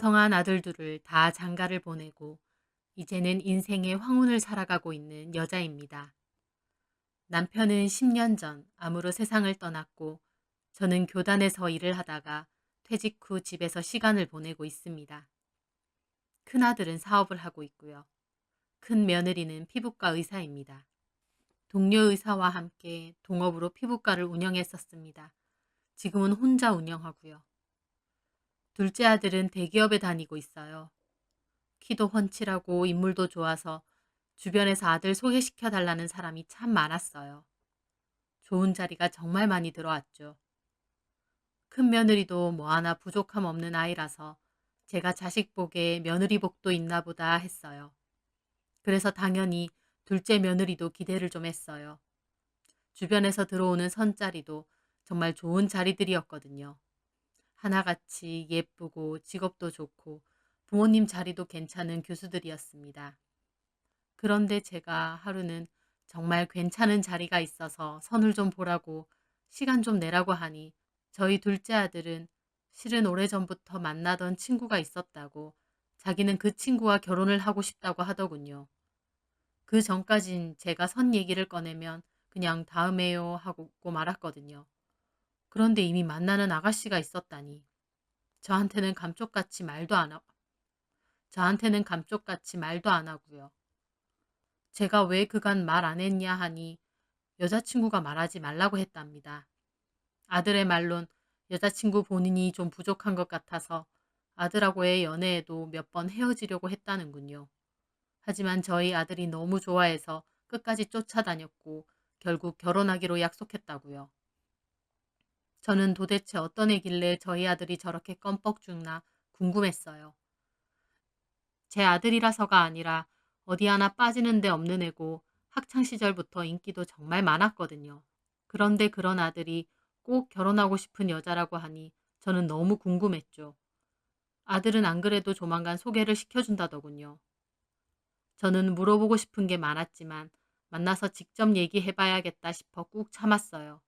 왕성한 아들들을 다 장가를 보내고 이제는 인생의 황혼을 살아가고 있는 여자입니다. 남편은 10년 전 암으로 세상을 떠났고 저는 교단에서 일을 하다가 퇴직 후 집에서 시간을 보내고 있습니다. 큰아들은 사업을 하고 있고요. 큰 며느리는 피부과 의사입니다. 동료 의사와 함께 동업으로 피부과를 운영했었습니다. 지금은 혼자 운영하고요. 둘째 아들은 대기업에 다니고 있어요. 키도 훤칠하고 인물도 좋아서 주변에서 아들 소개시켜 달라는 사람이 참 많았어요. 좋은 자리가 정말 많이 들어왔죠. 큰 며느리도 뭐 하나 부족함 없는 아이라서 제가 자식 복에 며느리 복도 있나 보다 했어요. 그래서 당연히 둘째 며느리도 기대를 좀 했어요. 주변에서 들어오는 선자리도 정말 좋은 자리들이었거든요. 하나같이 예쁘고 직업도 좋고 부모님 자리도 괜찮은 교수들이었습니다. 그런데 제가 하루는 정말 괜찮은 자리가 있어서 선을 좀 보라고 시간 좀 내라고 하니 저희 둘째 아들은 실은 오래전부터 만나던 친구가 있었다고 자기는 그 친구와 결혼을 하고 싶다고 하더군요. 그 전까진 제가 선 얘기를 꺼내면 그냥 다음에요 하고 말았거든요. 그런데 이미 만나는 아가씨가 있었다니. 저한테는 감쪽같이 말도 안 하고 저한테는 감쪽같이 말도 안 하고요. 제가 왜 그간 말 안 했냐 하니 여자친구가 말하지 말라고 했답니다. 아들의 말론 여자친구 본인이 좀 부족한 것 같아서 아들하고의 연애에도 몇 번 헤어지려고 했다는군요. 하지만 저희 아들이 너무 좋아해서 끝까지 쫓아다녔고 결국 결혼하기로 약속했다고요. 저는 도대체 어떤 애길래 저희 아들이 저렇게 껌뻑 죽나 궁금했어요. 제 아들이라서가 아니라 어디 하나 빠지는 데 없는 애고 학창 시절부터 인기도 정말 많았거든요. 그런데 그런 아들이 꼭 결혼하고 싶은 여자라고 하니 저는 너무 궁금했죠. 아들은 안 그래도 조만간 소개를 시켜준다더군요. 저는 물어보고 싶은 게 많았지만 만나서 직접 얘기해봐야겠다 싶어 꾹 참았어요.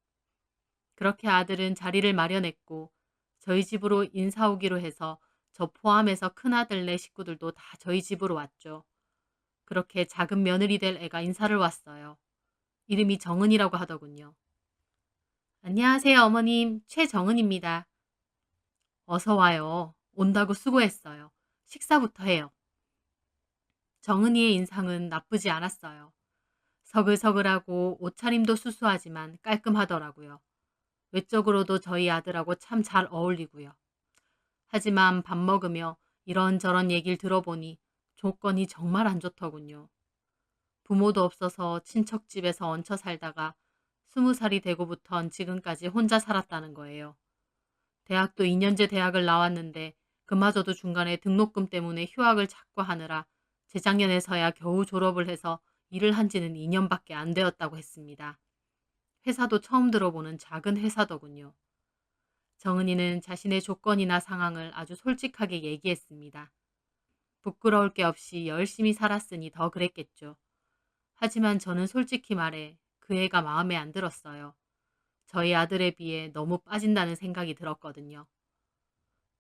그렇게 아들은 자리를 마련했고 저희 집으로 인사 오기로 해서 저 포함해서 큰아들네 식구들도 다 저희 집으로 왔죠. 그렇게 작은 며느리 될 애가 인사를 왔어요. 이름이 정은이라고 하더군요. 안녕하세요, 어머님. 최정은입니다. 어서 와요. 온다고 수고했어요. 식사부터 해요. 정은이의 인상은 나쁘지 않았어요. 서글서글하고 옷차림도 수수하지만 깔끔하더라고요. 외적으로도 저희 아들하고 참 잘 어울리고요. 하지만 밥 먹으며 이런저런 얘기를 들어보니 조건이 정말 안 좋더군요. 부모도 없어서 친척 집에서 얹혀 살다가 20살이 되고부턴 지금까지 혼자 살았다는 거예요. 대학도 2년제 대학을 나왔는데 그마저도 중간에 등록금 때문에 휴학을 자꾸 하느라 재작년에서야 겨우 졸업을 해서 일을 한 지는 2년밖에 안 되었다고 했습니다. 회사도 처음 들어보는 작은 회사더군요. 정은이는 자신의 조건이나 상황을 아주 솔직하게 얘기했습니다. 부끄러울 게 없이 열심히 살았으니 더 그랬겠죠. 하지만 저는 솔직히 말해 그 애가 마음에 안 들었어요. 저희 아들에 비해 너무 빠진다는 생각이 들었거든요.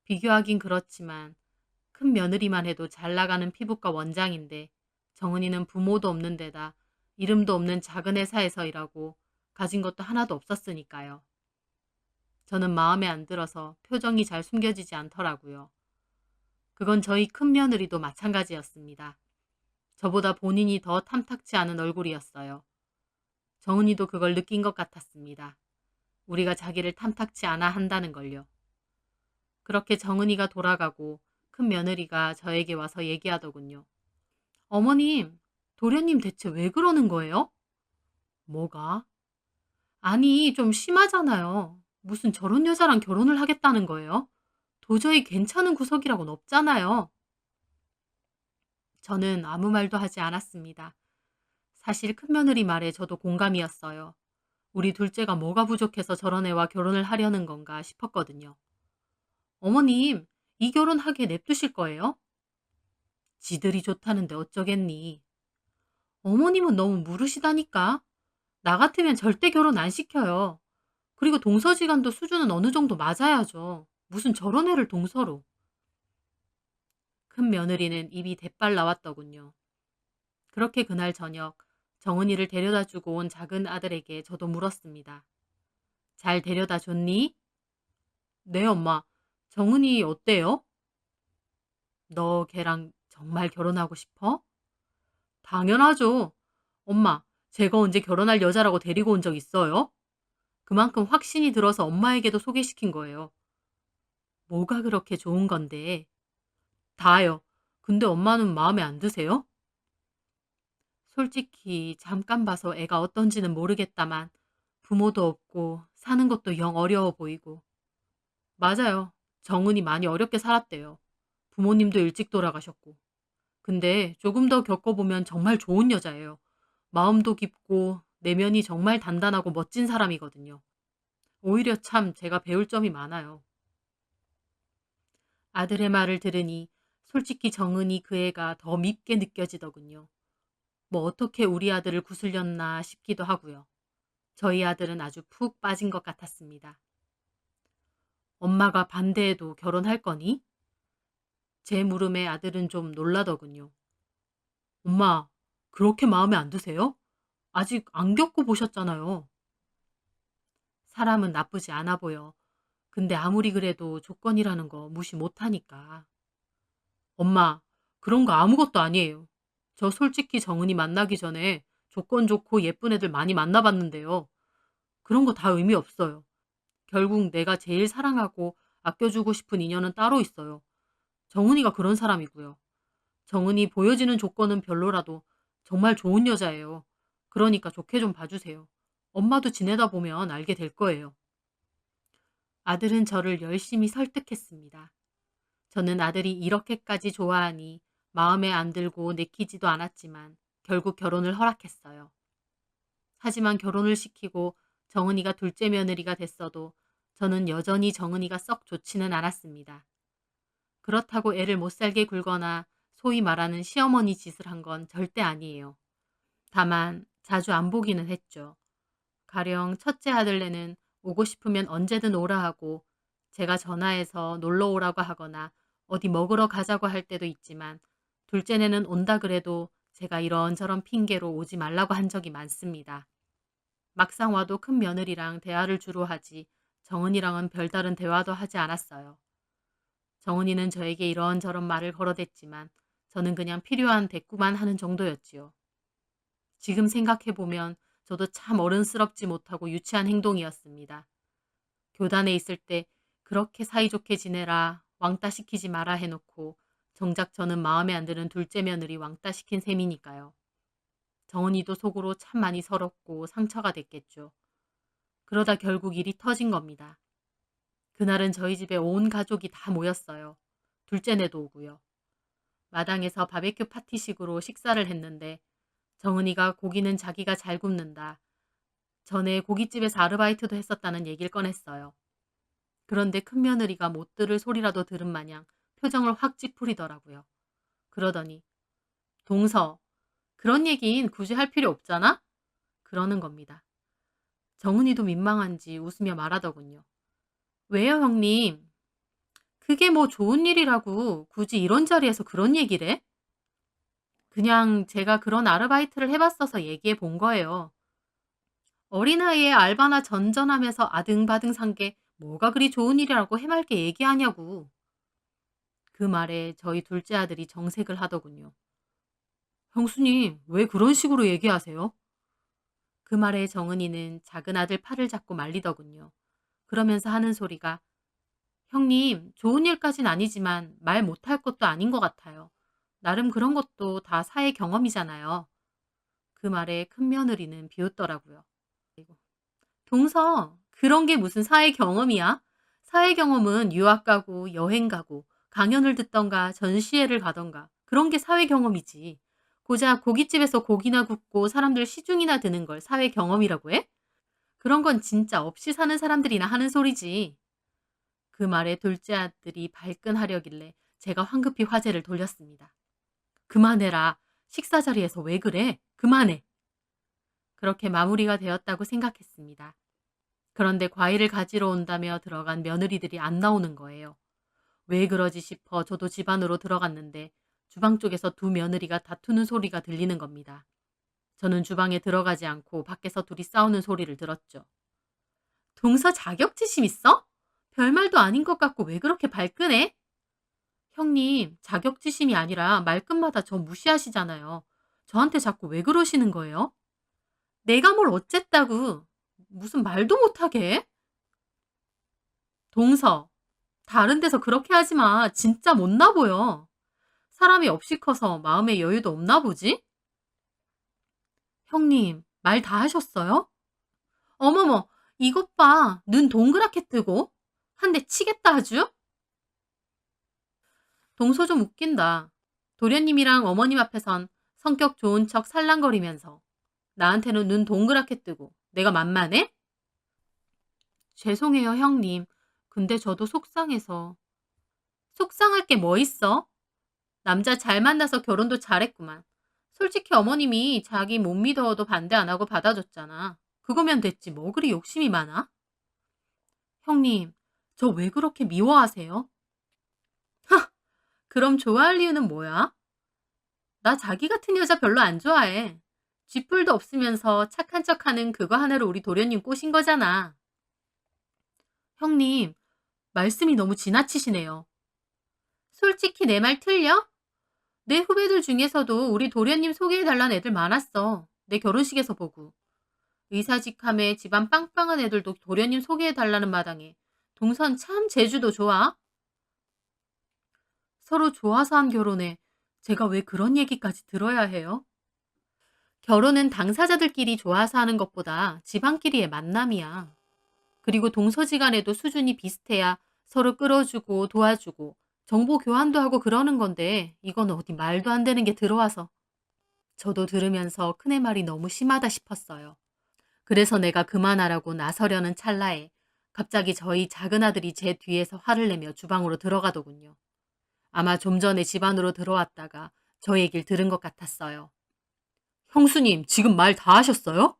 비교하긴 그렇지만 큰 며느리만 해도 잘 나가는 피부과 원장인데 정은이는 부모도 없는 데다 이름도 없는 작은 회사에서 일하고 가진 것도 하나도 없었으니까요. 저는 마음에 안 들어서 표정이 잘 숨겨지지 않더라고요. 그건 저희 큰 며느리도 마찬가지였습니다. 저보다 본인이 더 탐탁치 않은 얼굴이었어요. 정은이도 그걸 느낀 것 같았습니다. 우리가 자기를 탐탁치 않아 한다는 걸요. 그렇게 정은이가 돌아가고 큰 며느리가 저에게 와서 얘기하더군요. 어머님, 도련님 대체 왜 그러는 거예요? 뭐가? 아니, 좀 심하잖아요. 무슨 저런 여자랑 결혼을 하겠다는 거예요? 도저히 괜찮은 구석이라고는 없잖아요. 저는 아무 말도 하지 않았습니다. 사실 큰며느리 말에 저도 공감이었어요. 우리 둘째가 뭐가 부족해서 저런 애와 결혼을 하려는 건가 싶었거든요. 어머님, 이 결혼 하게 냅두실 거예요? 지들이 좋다는데 어쩌겠니? 어머님은 너무 무르시다니까. 나 같으면 절대 결혼 안 시켜요. 그리고 동서지간도 수준은 어느 정도 맞아야죠. 무슨 저런 애를 동서로. 큰 며느리는 입이 대빨 나왔더군요. 그렇게 그날 저녁 정은이를 데려다 주고 온 작은 아들에게 저도 물었습니다. 잘 데려다 줬니? 네, 엄마. 정은이 어때요? 너 걔랑 정말 결혼하고 싶어? 당연하죠. 엄마, 제가 언제 결혼할 여자라고 데리고 온 적 있어요? 그만큼 확신이 들어서 엄마에게도 소개시킨 거예요. 뭐가 그렇게 좋은 건데? 다요. 근데 엄마는 마음에 안 드세요? 솔직히 잠깐 봐서 애가 어떤지는 모르겠다만 부모도 없고 사는 것도 영 어려워 보이고. 맞아요. 정은이 많이 어렵게 살았대요. 부모님도 일찍 돌아가셨고. 근데 조금 더 겪어보면 정말 좋은 여자예요. 마음도 깊고 내면이 정말 단단하고 멋진 사람이거든요. 오히려 참 제가 배울 점이 많아요. 아들의 말을 들으니 솔직히 정은이 그 애가 더 밉게 느껴지더군요. 뭐 어떻게 우리 아들을 구슬렸나 싶기도 하고요. 저희 아들은 아주 푹 빠진 것 같았습니다. 엄마가 반대해도 결혼할 거니? 제 물음에 아들은 좀 놀라더군요. 엄마, 그렇게 마음에 안 드세요? 아직 안 겪고 보셨잖아요. 사람은 나쁘지 않아 보여. 근데 아무리 그래도 조건이라는 거 무시 못하니까. 엄마, 그런 거 아무것도 아니에요. 저 솔직히 정은이 만나기 전에 조건 좋고 예쁜 애들 많이 만나봤는데요. 그런 거 다 의미 없어요. 결국 내가 제일 사랑하고 아껴주고 싶은 인연은 따로 있어요. 정은이가 그런 사람이고요. 정은이 보여지는 조건은 별로라도 정말 좋은 여자예요. 그러니까 좋게 좀 봐주세요. 엄마도 지내다 보면 알게 될 거예요. 아들은 저를 열심히 설득했습니다. 저는 아들이 이렇게까지 좋아하니 마음에 안 들고 내키지도 않았지만 결국 결혼을 허락했어요. 하지만 결혼을 시키고 정은이가 둘째 며느리가 됐어도 저는 여전히 정은이가 썩 좋지는 않았습니다. 그렇다고 애를 못 살게 굴거나 소위 말하는 시어머니 짓을 한 건 절대 아니에요. 다만 자주 안 보기는 했죠. 가령 첫째 아들네는 오고 싶으면 언제든 오라 하고 제가 전화해서 놀러 오라고 하거나 어디 먹으러 가자고 할 때도 있지만 둘째네는 온다 그래도 제가 이런저런 핑계로 오지 말라고 한 적이 많습니다. 막상 와도 큰 며느리랑 대화를 주로 하지 정은이랑은 별다른 대화도 하지 않았어요. 정은이는 저에게 이런저런 말을 걸어댔지만 저는 그냥 필요한 대꾸만 하는 정도였지요. 지금 생각해보면 저도 참 어른스럽지 못하고 유치한 행동이었습니다. 교단에 있을 때 그렇게 사이좋게 지내라, 왕따 시키지 마라 해놓고 정작 저는 마음에 안 드는 둘째 며느리 왕따 시킨 셈이니까요. 정은이도 속으로 참 많이 서럽고 상처가 됐겠죠. 그러다 결국 일이 터진 겁니다. 그날은 저희 집에 온 가족이 다 모였어요. 둘째네도 오고요. 마당에서 바베큐 파티식으로 식사를 했는데 정은이가 고기는 자기가 잘 굽는다. 전에 고깃집에서 아르바이트도 했었다는 얘기를 꺼냈어요. 그런데 큰며느리가 못 들을 소리라도 들은 마냥 표정을 확 찌푸리더라고요. 그러더니 동서, 그런 얘긴 굳이 할 필요 없잖아? 그러는 겁니다. 정은이도 민망한지 웃으며 말하더군요. 왜요, 형님? 그게 뭐 좋은 일이라고 굳이 이런 자리에서 그런 얘기를 해? 그냥 제가 그런 아르바이트를 해봤어서 얘기해 본 거예요. 어린아이에 알바나 전전하면서 아등바등 산 게 뭐가 그리 좋은 일이라고 해맑게 얘기하냐고. 그 말에 저희 둘째 아들이 정색을 하더군요. 형수님, 왜 그런 식으로 얘기하세요? 그 말에 정은이는 작은 아들 팔을 잡고 말리더군요. 그러면서 하는 소리가 형님, 좋은 일까진 아니지만 말 못할 것도 아닌 것 같아요. 나름 그런 것도 다 사회 경험이잖아요. 그 말에 큰 며느리는 비웃더라고요. 동서, 그런 게 무슨 사회 경험이야? 사회 경험은 유학 가고 여행 가고 강연을 듣던가 전시회를 가던가 그런 게 사회 경험이지. 고작 고깃집에서 고기나 굽고 사람들 시중이나 드는 걸 사회 경험이라고 해? 그런 건 진짜 없이 사는 사람들이나 하는 소리지. 그 말에 둘째 아들이 발끈하려길래 제가 황급히 화제를 돌렸습니다. 그만해라. 식사 자리에서 왜 그래? 그만해. 그렇게 마무리가 되었다고 생각했습니다. 그런데 과일을 가지러 온다며 들어간 며느리들이 안 나오는 거예요. 왜 그러지 싶어 저도 집 안으로 들어갔는데 주방 쪽에서 두 며느리가 다투는 소리가 들리는 겁니다. 저는 주방에 들어가지 않고 밖에서 둘이 싸우는 소리를 들었죠. 동서 자격지심 있어? 별말도 아닌 것 같고 왜 그렇게 발끈해? 형님, 자격지심이 아니라 말끝마다 저 무시하시잖아요. 저한테 자꾸 왜 그러시는 거예요? 내가 뭘 어쨌다고. 무슨 말도 못하게 해? 동서, 다른 데서 그렇게 하지 마. 진짜 못나 보여. 사람이 없이 커서 마음의 여유도 없나 보지? 형님, 말 다 하셨어요? 어머머, 이것 봐. 눈 동그랗게 뜨고. 한 대 치겠다 아주? 동서 좀 웃긴다. 도련님이랑 어머님 앞에선 성격 좋은 척 살랑거리면서 나한테는 눈 동그랗게 뜨고 내가 만만해? 죄송해요, 형님. 근데 저도 속상해서. 속상할 게 뭐 있어? 남자 잘 만나서 결혼도 잘했구만. 솔직히 어머님이 자기 못 믿어도 반대 안 하고 받아줬잖아. 그거면 됐지 뭐 그리 욕심이 많아? 형님, 저 왜 그렇게 미워하세요? 하! 그럼 좋아할 이유는 뭐야? 나 자기 같은 여자 별로 안 좋아해. 쥐뿔도 없으면서 착한 척하는 그거 하나로 우리 도련님 꼬신 거잖아. 형님, 말씀이 너무 지나치시네요. 솔직히 내 말 틀려? 내 후배들 중에서도 우리 도련님 소개해달란 애들 많았어. 내 결혼식에서 보고. 의사직함에 집안 빵빵한 애들도 도련님 소개해달라는 마당에 동선 참 제주도 좋아. 서로 좋아서 한 결혼에 제가 왜 그런 얘기까지 들어야 해요? 결혼은 당사자들끼리 좋아서 하는 것보다 집안끼리의 만남이야. 그리고 동서지간에도 수준이 비슷해야 서로 끌어주고 도와주고 정보 교환도 하고 그러는 건데 이건 어디 말도 안 되는 게 들어와서 저도 들으면서 큰애 말이 너무 심하다 싶었어요. 그래서 내가 그만하라고 나서려는 찰나에 갑자기 저희 작은 아들이 제 뒤에서 화를 내며 주방으로 들어가더군요. 아마 좀 전에 집 안으로 들어왔다가 저 얘기를 들은 것 같았어요. 형수님, 지금 말 다 하셨어요?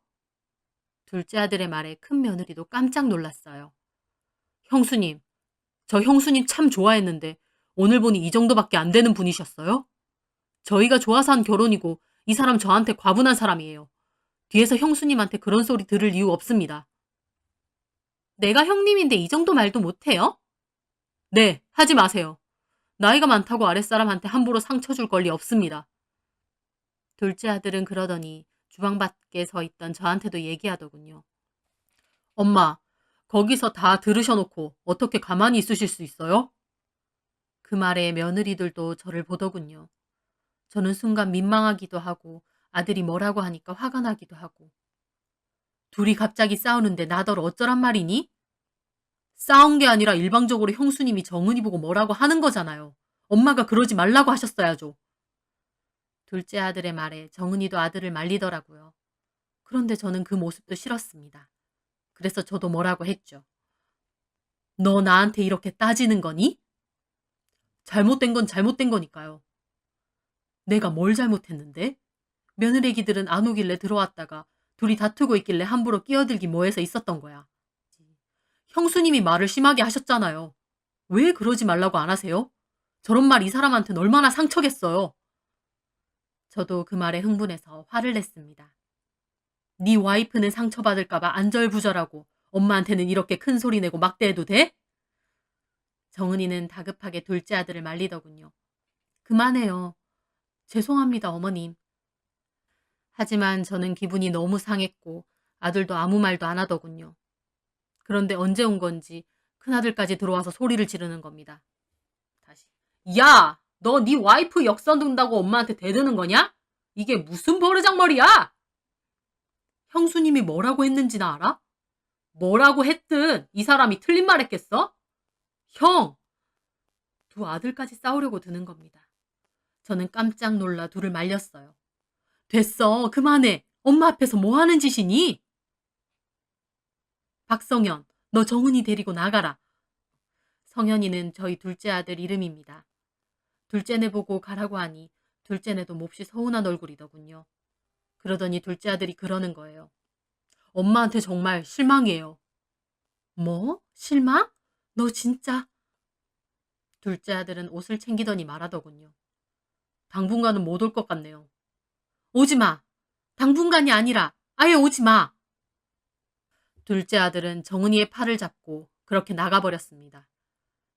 둘째 아들의 말에 큰 며느리도 깜짝 놀랐어요. 형수님, 저 형수님 참 좋아했는데 오늘 보니 이 정도밖에 안 되는 분이셨어요? 저희가 좋아서 한 결혼이고 이 사람 저한테 과분한 사람이에요. 뒤에서 형수님한테 그런 소리 들을 이유 없습니다. 내가 형님인데 이 정도 말도 못해요? 네, 하지 마세요. 나이가 많다고 아랫사람한테 함부로 상처 줄 권리 없습니다. 둘째 아들은 그러더니 주방 밖에 서 있던 저한테도 얘기하더군요. 엄마, 거기서 다 들으셔놓고 어떻게 가만히 있으실 수 있어요? 그 말에 며느리들도 저를 보더군요. 저는 순간 민망하기도 하고 아들이 뭐라고 하니까 화가 나기도 하고. 둘이 갑자기 싸우는데 나더러 어쩌란 말이니? 싸운 게 아니라 일방적으로 형수님이 정은이 보고 뭐라고 하는 거잖아요. 엄마가 그러지 말라고 하셨어야죠. 둘째 아들의 말에 정은이도 아들을 말리더라고요. 그런데 저는 그 모습도 싫었습니다. 그래서 저도 뭐라고 했죠. 너 나한테 이렇게 따지는 거니? 잘못된 건 잘못된 거니까요. 내가 뭘 잘못했는데? 며느리기들은 안 오길래 들어왔다가 둘이 다투고 있길래 함부로 끼어들기 뭐해서 있었던 거야. 형수님이 말을 심하게 하셨잖아요. 왜 그러지 말라고 안 하세요? 저런 말 이 사람한테는 얼마나 상처겠어요. 저도 그 말에 흥분해서 화를 냈습니다. 네 와이프는 상처받을까봐 안절부절하고 엄마한테는 이렇게 큰 소리 내고 막대해도 돼? 정은이는 다급하게 둘째 아들을 말리더군요. 그만해요. 죄송합니다, 어머님. 하지만 저는 기분이 너무 상했고 아들도 아무 말도 안 하더군요. 그런데 언제 온 건지 큰아들까지 들어와서 소리를 지르는 겁니다. 다시. 야! 너 네 와이프 역선 둔다고 엄마한테 대드는 거냐? 이게 무슨 버르장머리야? 형수님이 뭐라고 했는지는 알아? 뭐라고 했든 이 사람이 틀린 말 했겠어? 형! 두 아들까지 싸우려고 드는 겁니다. 저는 깜짝 놀라 둘을 말렸어요. 됐어. 그만해. 엄마 앞에서 뭐 하는 짓이니? 박성현, 너 정은이 데리고 나가라. 성현이는 저희 둘째 아들 이름입니다. 둘째네 보고 가라고 하니 둘째네도 몹시 서운한 얼굴이더군요. 그러더니 둘째 아들이 그러는 거예요. 엄마한테 정말 실망이에요. 뭐? 실망? 너 진짜? 둘째 아들은 옷을 챙기더니 말하더군요. 당분간은 못 올 것 같네요. 오지 마! 당분간이 아니라 아예 오지 마! 둘째 아들은 정은이의 팔을 잡고 그렇게 나가버렸습니다.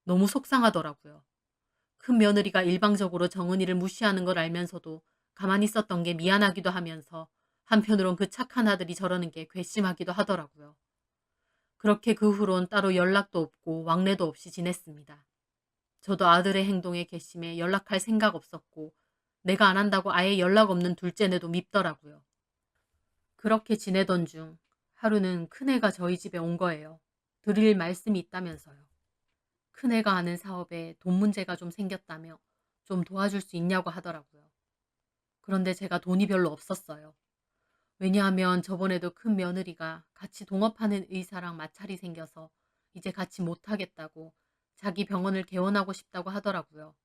너무 속상하더라고요. 큰 며느리가 일방적으로 정은이를 무시하는 걸 알면서도 가만히 있었던 게 미안하기도 하면서 한편으론 그 착한 아들이 저러는 게 괘씸하기도 하더라고요. 그렇게 그 후론 따로 연락도 없고 왕래도 없이 지냈습니다. 저도 아들의 행동에 괘씸해 연락할 생각 없었고 내가 안 한다고 아예 연락 없는 둘째네도 밉더라고요. 그렇게 지내던 중 하루는 큰애가 저희 집에 온 거예요. 드릴 말씀이 있다면서요. 큰애가 하는 사업에 돈 문제가 좀 생겼다며 좀 도와줄 수 있냐고 하더라고요. 그런데 제가 돈이 별로 없었어요. 왜냐하면 저번에도 큰 며느리가 같이 동업하는 의사랑 마찰이 생겨서 이제 같이 못하겠다고 자기 병원을 개원하고 싶다고 하더라고요.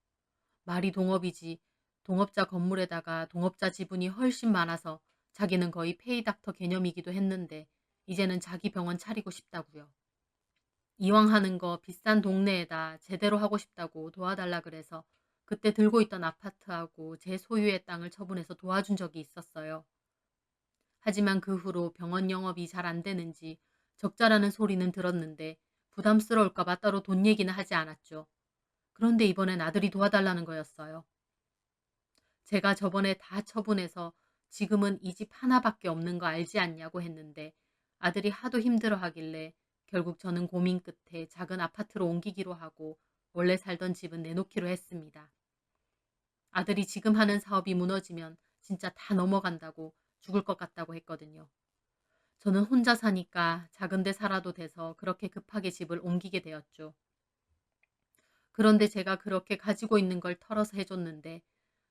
말이 동업이지 동업자 건물에다가 동업자 지분이 훨씬 많아서 자기는 거의 페이닥터 개념이기도 했는데 이제는 자기 병원 차리고 싶다고요. 이왕 하는 거 비싼 동네에다 제대로 하고 싶다고 도와달라 그래서 그때 들고 있던 아파트하고 제 소유의 땅을 처분해서 도와준 적이 있었어요. 하지만 그 후로 병원 영업이 잘 안 되는지 적자라는 소리는 들었는데 부담스러울까봐 따로 돈 얘기는 하지 않았죠. 그런데 이번엔 아들이 도와달라는 거였어요. 제가 저번에 다 처분해서 지금은 이 집 하나밖에 없는 거 알지 않냐고 했는데 아들이 하도 힘들어 하길래 결국 저는 고민 끝에 작은 아파트로 옮기기로 하고 원래 살던 집은 내놓기로 했습니다. 아들이 지금 하는 사업이 무너지면 진짜 다 넘어간다고 죽을 것 같다고 했거든요. 저는 혼자 사니까 작은 데 살아도 돼서 그렇게 급하게 집을 옮기게 되었죠. 그런데 제가 그렇게 가지고 있는 걸 털어서 해줬는데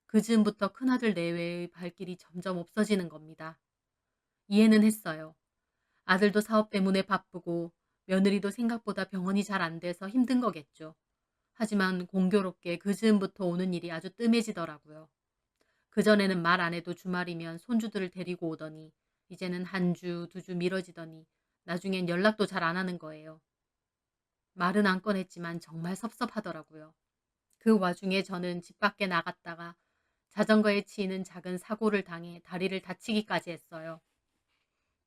그 즈음부터 큰아들 내외의 발길이 점점 없어지는 겁니다. 이해는 했어요. 아들도 사업 때문에 바쁘고 며느리도 생각보다 병원이 잘 안 돼서 힘든 거겠죠. 하지만 공교롭게 그 즈음부터 오는 일이 아주 뜸해지더라고요. 그전에는 말 안 해도 주말이면 손주들을 데리고 오더니 이제는 한 주, 두 주 미뤄지더니 나중엔 연락도 잘 안 하는 거예요. 말은 안 꺼냈지만 정말 섭섭하더라고요. 그 와중에 저는 집 밖에 나갔다가 자전거에 치이는 작은 사고를 당해 다리를 다치기까지 했어요.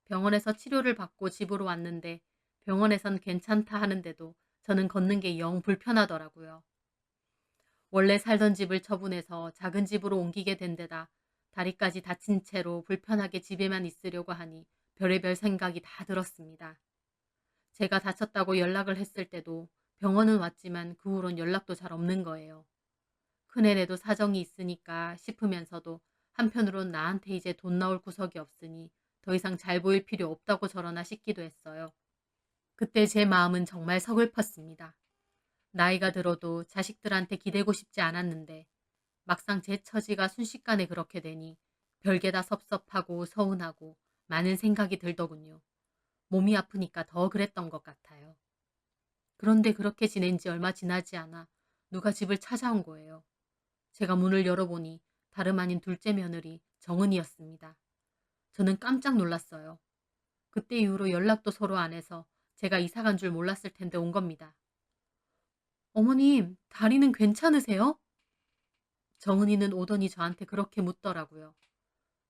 병원에서 치료를 받고 집으로 왔는데 병원에선 괜찮다 하는데도 저는 걷는 게 영 불편하더라고요. 원래 살던 집을 처분해서 작은 집으로 옮기게 된 데다 다리까지 다친 채로 불편하게 집에만 있으려고 하니 별의별 생각이 다 들었습니다. 제가 다쳤다고 연락을 했을 때도 병원은 왔지만 그 후론 연락도 잘 없는 거예요. 큰애네도 사정이 있으니까 싶으면서도 한편으론 나한테 이제 돈 나올 구석이 없으니 더 이상 잘 보일 필요 없다고 저러나 싶기도 했어요. 그때 제 마음은 정말 서글펐습니다. 나이가 들어도 자식들한테 기대고 싶지 않았는데 막상 제 처지가 순식간에 그렇게 되니 별게 다 섭섭하고 서운하고 많은 생각이 들더군요. 몸이 아프니까 더 그랬던 것 같아요. 그런데 그렇게 지낸 지 얼마 지나지 않아 누가 집을 찾아온 거예요. 제가 문을 열어보니 다름 아닌 둘째 며느리 정은이었습니다. 저는 깜짝 놀랐어요. 그때 이후로 연락도 서로 안 해서 제가 이사 간 줄 몰랐을 텐데 온 겁니다. 어머님, 다리는 괜찮으세요? 정은이는 오더니 저한테 그렇게 묻더라고요.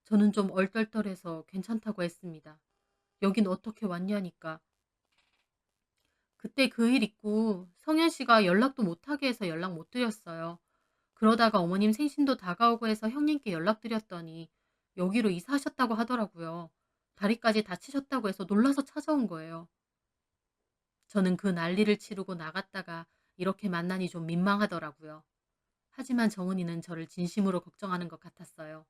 저는 좀 얼떨떨해서 괜찮다고 했습니다. 여긴 어떻게 왔냐니까. 그때 그 일 있고 성현 씨가 연락도 못하게 해서 연락 못 드렸어요. 그러다가 어머님 생신도 다가오고 해서 형님께 연락드렸더니 여기로 이사하셨다고 하더라고요. 다리까지 다치셨다고 해서 놀라서 찾아온 거예요. 저는 그 난리를 치르고 나갔다가 이렇게 만나니 좀 민망하더라고요. 하지만 정은이는 저를 진심으로 걱정하는 것 같았어요.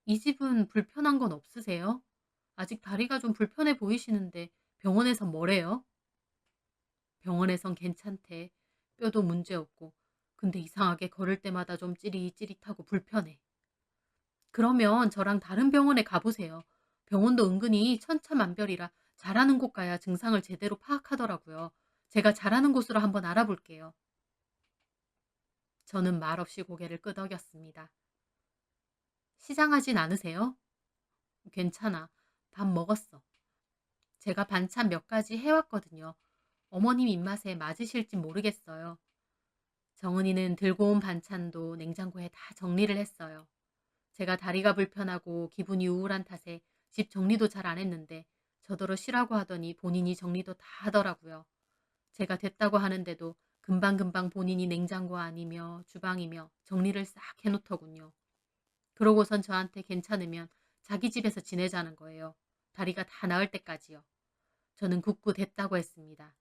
이 집은 불편한 건 없으세요? 아직 다리가 좀 불편해 보이시는데 병원에선 뭐래요? 병원에선 괜찮대. 뼈도 문제 없고. 근데 이상하게 걸을 때마다 좀 찌릿찌릿하고 불편해. 그러면 저랑 다른 병원에 가보세요. 병원도 은근히 천차만별이라 잘하는 곳 가야 증상을 제대로 파악하더라고요. 제가 잘하는 곳으로 한번 알아볼게요. 저는 말없이 고개를 끄덕였습니다. 시장하진 않으세요? 괜찮아. 밥 먹었어. 제가 반찬 몇 가지 해왔거든요. 어머님 입맛에 맞으실지 모르겠어요. 정은이는 들고 온 반찬도 냉장고에 다 정리를 했어요. 제가 다리가 불편하고 기분이 우울한 탓에 집 정리도 잘 안 했는데 저더러 쉬라고 하더니 본인이 정리도 다 하더라고요. 제가 됐다고 하는데도 금방금방 본인이 냉장고 안이며 주방이며 정리를 싹 해놓더군요. 그러고선 저한테 괜찮으면 자기 집에서 지내자는 거예요. 다리가 다 나을 때까지요. 저는 굳고 됐다고 했습니다.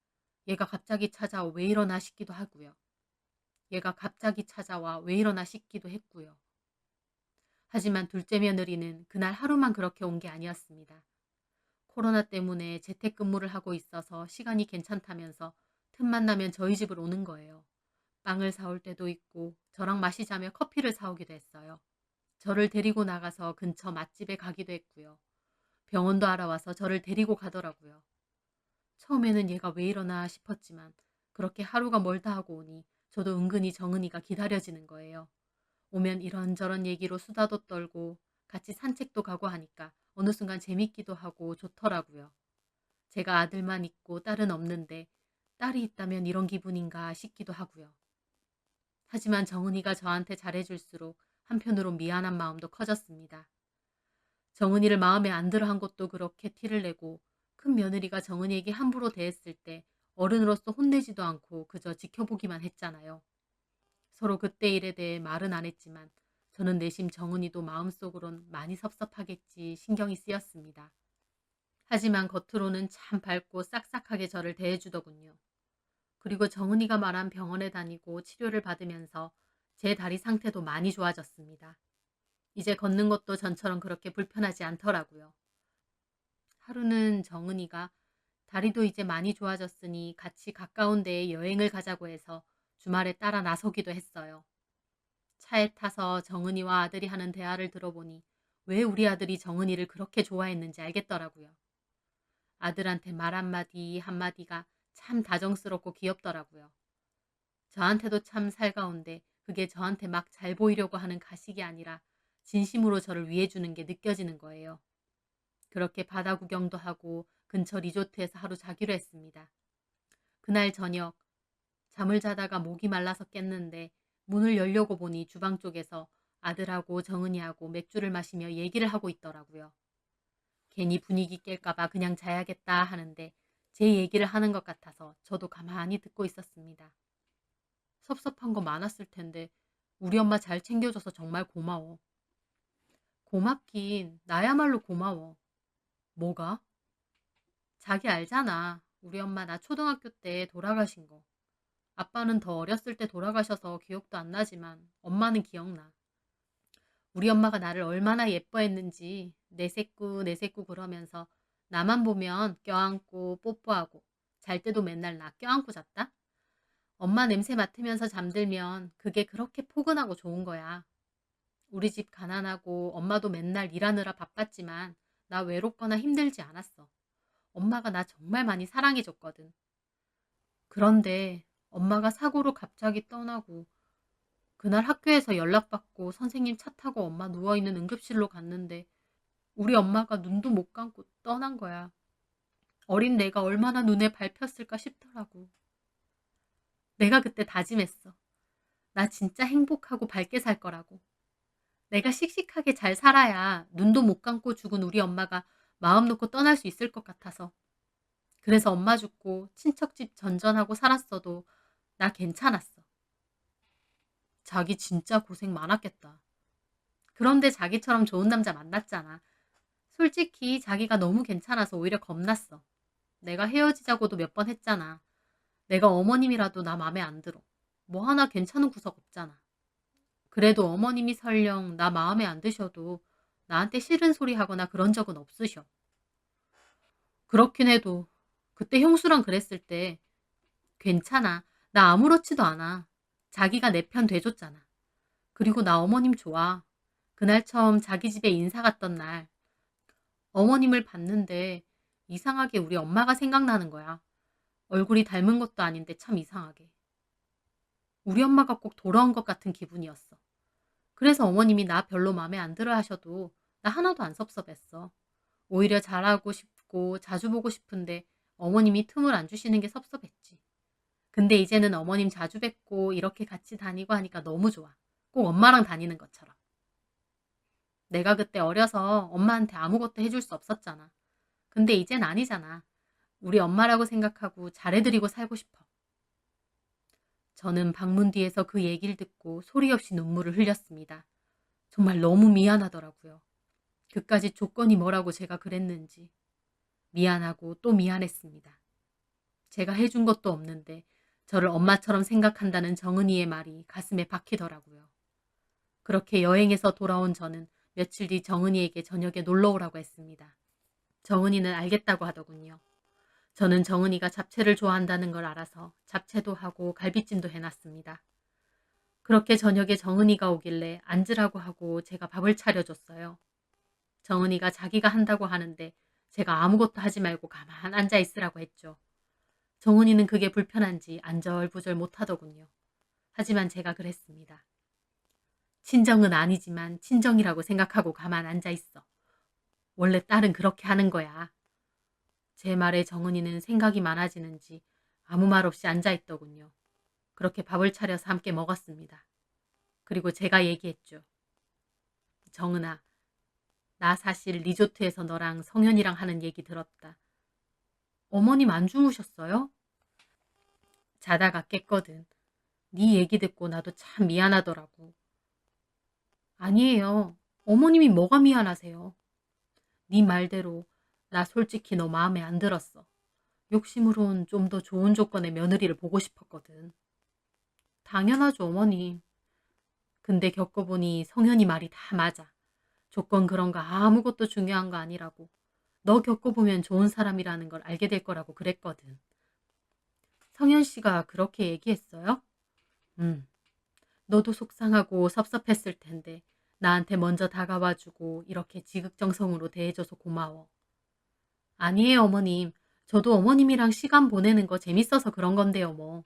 얘가 갑자기 찾아와 왜 이러나 싶기도 하고요. 얘가 갑자기 찾아와 왜 이러나 싶기도 했고요. 하지만 둘째 며느리는 그날 하루만 그렇게 온 게 아니었습니다. 코로나 때문에 재택근무를 하고 있어서 시간이 괜찮다면서 틈만 나면 저희 집을 오는 거예요. 빵을 사올 때도 있고 저랑 마시자며 커피를 사오기도 했어요. 저를 데리고 나가서 근처 맛집에 가기도 했고요. 병원도 알아와서 저를 데리고 가더라고요. 처음에는 얘가 왜 이러나 싶었지만 그렇게 하루가 멀다 하고 오니 저도 은근히 정은이가 기다려지는 거예요. 오면 이런저런 얘기로 수다도 떨고 같이 산책도 가고 하니까 어느 순간 재밌기도 하고 좋더라고요. 제가 아들만 있고 딸은 없는데 딸이 있다면 이런 기분인가 싶기도 하고요. 하지만 정은이가 저한테 잘해줄수록 한편으로 미안한 마음도 커졌습니다. 정은이를 마음에 안 들어 한 것도 그렇게 티를 내고 큰 며느리가 정은이에게 함부로 대했을 때 어른으로서 혼내지도 않고 그저 지켜보기만 했잖아요. 서로 그때 일에 대해 말은 안 했지만 저는 내심 정은이도 마음속으론 많이 섭섭하겠지 신경이 쓰였습니다. 하지만 겉으로는 참 밝고 싹싹하게 저를 대해주더군요. 그리고 정은이가 말한 병원에 다니고 치료를 받으면서 제 다리 상태도 많이 좋아졌습니다. 이제 걷는 것도 전처럼 그렇게 불편하지 않더라고요. 하루는 정은이가 다리도 이제 많이 좋아졌으니 같이 가까운 데에 여행을 가자고 해서 주말에 따라 나서기도 했어요. 차에 타서 정은이와 아들이 하는 대화를 들어보니 왜 우리 아들이 정은이를 그렇게 좋아했는지 알겠더라고요. 아들한테 말 한마디 한마디가 참 다정스럽고 귀엽더라고요. 저한테도 참 살가운데 그게 저한테 막 잘 보이려고 하는 가식이 아니라 진심으로 저를 위해주는 게 느껴지는 거예요. 그렇게 바다 구경도 하고 근처 리조트에서 하루 자기로 했습니다. 그날 저녁 잠을 자다가 목이 말라서 깼는데 문을 열려고 보니 주방 쪽에서 아들하고 정은이하고 맥주를 마시며 얘기를 하고 있더라고요. 괜히 분위기 깰까봐 그냥 자야겠다 하는데 제 얘기를 하는 것 같아서 저도 가만히 듣고 있었습니다. 섭섭한 거 많았을 텐데 우리 엄마 잘 챙겨줘서 정말 고마워. 고맙긴 나야말로 고마워. 뭐가? 자기 알잖아. 우리 엄마 나 초등학교 때 돌아가신 거. 아빠는 더 어렸을 때 돌아가셔서 기억도 안 나지만 엄마는 기억나. 우리 엄마가 나를 얼마나 예뻐했는지 내 새끼 그러면서 나만 보면 껴안고 뽀뽀하고 잘 때도 맨날 나 껴안고 잤다? 엄마 냄새 맡으면서 잠들면 그게 그렇게 포근하고 좋은 거야. 우리 집 가난하고 엄마도 맨날 일하느라 바빴지만 나 외롭거나 힘들지 않았어. 엄마가 나 정말 많이 사랑해줬거든. 그런데 엄마가 사고로 갑자기 떠나고 그날 학교에서 연락받고 선생님 차 타고 엄마 누워있는 응급실로 갔는데 우리 엄마가 눈도 못 감고 떠난 거야. 어린 내가 얼마나 눈에 밟혔을까 싶더라고. 내가 그때 다짐했어. 나 진짜 행복하고 밝게 살 거라고. 내가 씩씩하게 잘 살아야 눈도 못 감고 죽은 우리 엄마가 마음 놓고 떠날 수 있을 것 같아서. 그래서 엄마 죽고 친척집 전전하고 살았어도 나 괜찮았어. 자기 진짜 고생 많았겠다. 그런데 자기처럼 좋은 남자 만났잖아. 솔직히 자기가 너무 괜찮아서 오히려 겁났어. 내가 헤어지자고도 몇 번 했잖아. 내가 어머님이라도 나 맘에 안 들어. 뭐 하나 괜찮은 구석 없잖아. 그래도 어머님이 설령 나 마음에 안 드셔도 나한테 싫은 소리 하거나 그런 적은 없으셔. 그렇긴 해도 그때 형수랑 그랬을 때 괜찮아. 나 아무렇지도 않아. 자기가 내 편 돼줬잖아. 그리고 나 어머님 좋아. 그날 처음 자기 집에 인사 갔던 날 어머님을 봤는데 이상하게 우리 엄마가 생각나는 거야. 얼굴이 닮은 것도 아닌데 참 이상하게. 우리 엄마가 꼭 돌아온 것 같은 기분이었어. 그래서 어머님이 나 별로 마음에 안 들어 하셔도 나 하나도 안 섭섭했어. 오히려 잘하고 싶고 자주 보고 싶은데 어머님이 틈을 안 주시는 게 섭섭했지. 근데 이제는 어머님 자주 뵙고 이렇게 같이 다니고 하니까 너무 좋아. 꼭 엄마랑 다니는 것처럼. 내가 그때 어려서 엄마한테 아무것도 해줄 수 없었잖아. 근데 이젠 아니잖아. 우리 엄마라고 생각하고 잘해드리고 살고 싶어. 저는 방문 뒤에서 그 얘기를 듣고 소리 없이 눈물을 흘렸습니다. 정말 너무 미안하더라고요. 그까짓 조건이 뭐라고 제가 그랬는지. 미안하고 또 미안했습니다. 제가 해준 것도 없는데 저를 엄마처럼 생각한다는 정은이의 말이 가슴에 박히더라고요. 그렇게 여행에서 돌아온 저는 며칠 뒤 정은이에게 저녁에 놀러 오라고 했습니다. 정은이는 알겠다고 하더군요. 저는 정은이가 잡채를 좋아한다는 걸 알아서 잡채도 하고 갈비찜도 해놨습니다. 그렇게 저녁에 정은이가 오길래 앉으라고 하고 제가 밥을 차려줬어요. 정은이가 자기가 한다고 하는데 제가 아무것도 하지 말고 가만 앉아 있으라고 했죠. 정은이는 그게 불편한지 안절부절 못하더군요. 하지만 제가 그랬습니다. 친정은 아니지만 친정이라고 생각하고 가만 앉아 있어. 원래 딸은 그렇게 하는 거야. 제 말에 정은이는 생각이 많아지는지 아무 말 없이 앉아 있더군요. 그렇게 밥을 차려서 함께 먹었습니다. 그리고 제가 얘기했죠. 정은아, 나 사실 리조트에서 너랑 성현이랑 하는 얘기 들었다. 어머님 안 주무셨어요? 자다가 깼거든. 네 얘기 듣고 나도 참 미안하더라고. 아니에요. 어머님이 뭐가 미안하세요? 네 말대로 나 솔직히 너 마음에 안 들었어. 욕심으론 좀 더 좋은 조건의 며느리를 보고 싶었거든. 당연하죠, 어머님. 근데 겪어보니 성현이 말이 다 맞아. 조건 그런 거 아무것도 중요한 거 아니라고. 너 겪어보면 좋은 사람이라는 걸 알게 될 거라고 그랬거든. 성현 씨가 그렇게 얘기했어요? 너도 속상하고 섭섭했을 텐데 나한테 먼저 다가와주고 이렇게 지극정성으로 대해줘서 고마워. 아니에요, 어머님. 저도 어머님이랑 시간 보내는 거 재밌어서 그런 건데요, 뭐.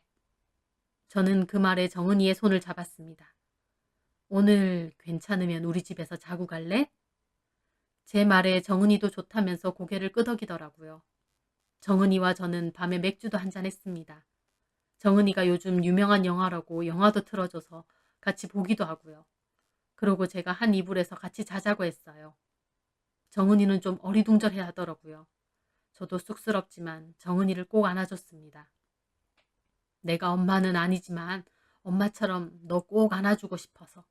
저는 그 말에 정은이의 손을 잡았습니다. 오늘 괜찮으면 우리 집에서 자고 갈래? 제 말에 정은이도 좋다면서 고개를 끄덕이더라고요. 정은이와 저는 밤에 맥주도 한잔 했습니다. 정은이가 요즘 유명한 영화라고 영화도 틀어줘서 같이 보기도 하고요. 그러고 제가 한 이불에서 같이 자자고 했어요. 정은이는 좀 어리둥절해 하더라고요. 저도 쑥스럽지만 정은이를 꼭 안아줬습니다. 내가 엄마는 아니지만 엄마처럼 너 꼭 안아주고 싶어서.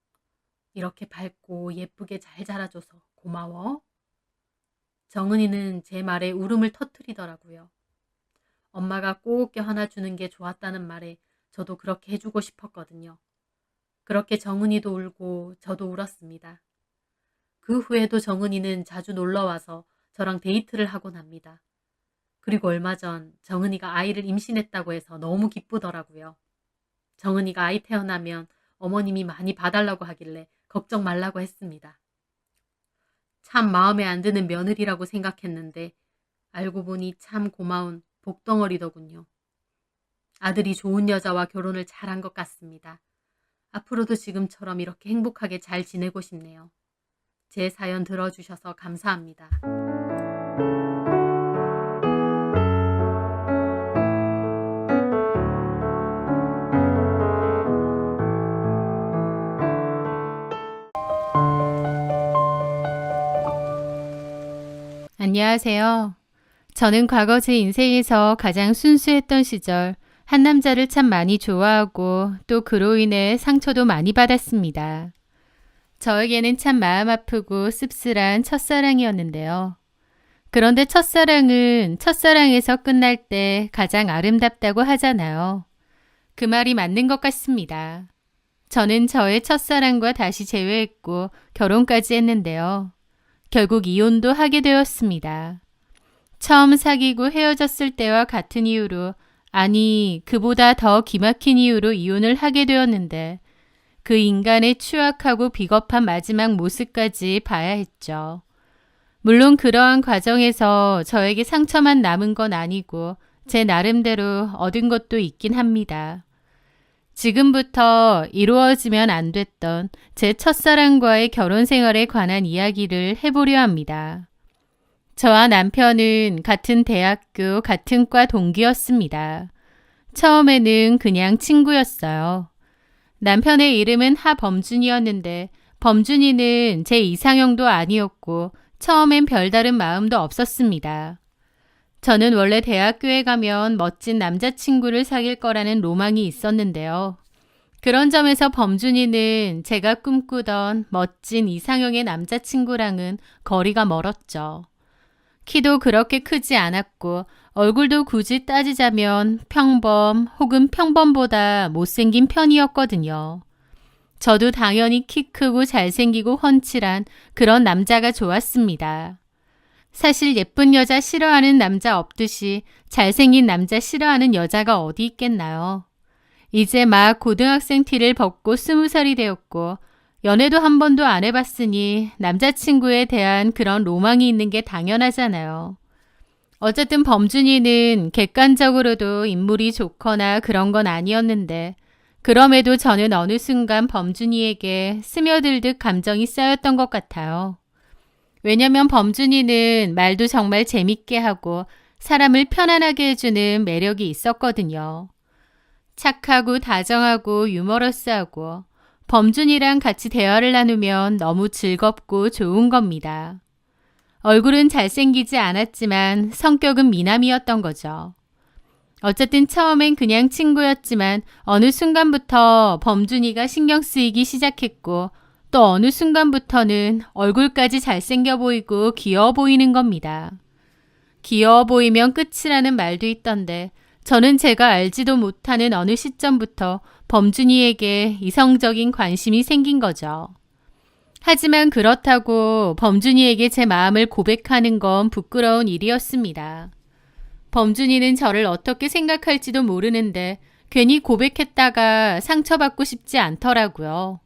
이렇게 밝고 예쁘게 잘 자라줘서 고마워. 정은이는 제 말에 울음을 터뜨리더라고요. 엄마가 꼭 껴안아주는 게 좋았다는 말에 저도 그렇게 해주고 싶었거든요. 그렇게 정은이도 울고 저도 울었습니다. 그 후에도 정은이는 자주 놀러와서 저랑 데이트를 하곤 합니다. 그리고 얼마 전 정은이가 아이를 임신했다고 해서 너무 기쁘더라고요. 정은이가 아이 태어나면 어머님이 많이 봐달라고 하길래 걱정 말라고 했습니다. 참 마음에 안 드는 며느리라고 생각했는데 알고 보니 참 고마운 복덩어리더군요. 아들이 좋은 여자와 결혼을 잘한 것 같습니다. 앞으로도 지금처럼 이렇게 행복하게 잘 지내고 싶네요. 제 사연 들어주셔서 감사합니다. 안녕하세요. 저는 과거 제 인생에서 가장 순수했던 시절 한 남자를 참 많이 좋아하고 또 그로 인해 상처도 많이 받았습니다. 저에게는 참 마음 아프고 씁쓸한 첫사랑이었는데요. 그런데 첫사랑은 첫사랑에서 끝날 때 가장 아름답다고 하잖아요. 그 말이 맞는 것 같습니다. 저는 저의 첫사랑과 다시 재회했고 결혼까지 했는데요. 결국 이혼도 하게 되었습니다. 처음 사귀고 헤어졌을 때와 같은 이유로, 아니 그보다 더 기막힌 이유로 이혼을 하게 되었는데 그 인간의 추악하고 비겁한 마지막 모습까지 봐야 했죠. 물론 그러한 과정에서 저에게 상처만 남은 건 아니고 제 나름대로 얻은 것도 있긴 합니다. 지금부터 이루어지면 안 됐던 제 첫사랑과의 결혼 생활에 관한 이야기를 해보려 합니다. 저와 남편은 같은 대학교, 같은 과 동기였습니다. 처음에는 그냥 친구였어요. 남편의 이름은 하범준이었는데 범준이는 제 이상형도 아니었고 처음엔 별다른 마음도 없었습니다. 저는 원래 대학교에 가면 멋진 남자친구를 사귈 거라는 로망이 있었는데요. 그런 점에서 범준이는 제가 꿈꾸던 멋진 이상형의 남자친구랑은 거리가 멀었죠. 키도 그렇게 크지 않았고 얼굴도 굳이 따지자면 평범 혹은 평범보다 못생긴 편이었거든요. 저도 당연히 키 크고 잘생기고 훤칠한 그런 남자가 좋았습니다. 사실 예쁜 여자 싫어하는 남자 없듯이 잘생긴 남자 싫어하는 여자가 어디 있겠나요? 이제 막 고등학생 티를 벗고 20살이 되었고 연애도 한 번도 안 해봤으니 남자친구에 대한 그런 로망이 있는 게 당연하잖아요. 어쨌든 범준이는 객관적으로도 인물이 좋거나 그런 건 아니었는데 그럼에도 저는 어느 순간 범준이에게 스며들듯 감정이 쌓였던 것 같아요. 왜냐면 범준이는 말도 정말 재밌게 하고 사람을 편안하게 해주는 매력이 있었거든요. 착하고 다정하고 유머러스하고 범준이랑 같이 대화를 나누면 너무 즐겁고 좋은 겁니다. 얼굴은 잘생기지 않았지만 성격은 미남이었던 거죠. 어쨌든 처음엔 그냥 친구였지만 어느 순간부터 범준이가 신경 쓰이기 시작했고 또 어느 순간부터는 얼굴까지 잘생겨 보이고 귀여워 보이는 겁니다. 귀여워 보이면 끝이라는 말도 있던데 저는 제가 알지도 못하는 어느 시점부터 범준이에게 이성적인 관심이 생긴 거죠. 하지만 그렇다고 범준이에게 제 마음을 고백하는 건 부끄러운 일이었습니다. 범준이는 저를 어떻게 생각할지도 모르는데 괜히 고백했다가 상처받고 싶지 않더라고요.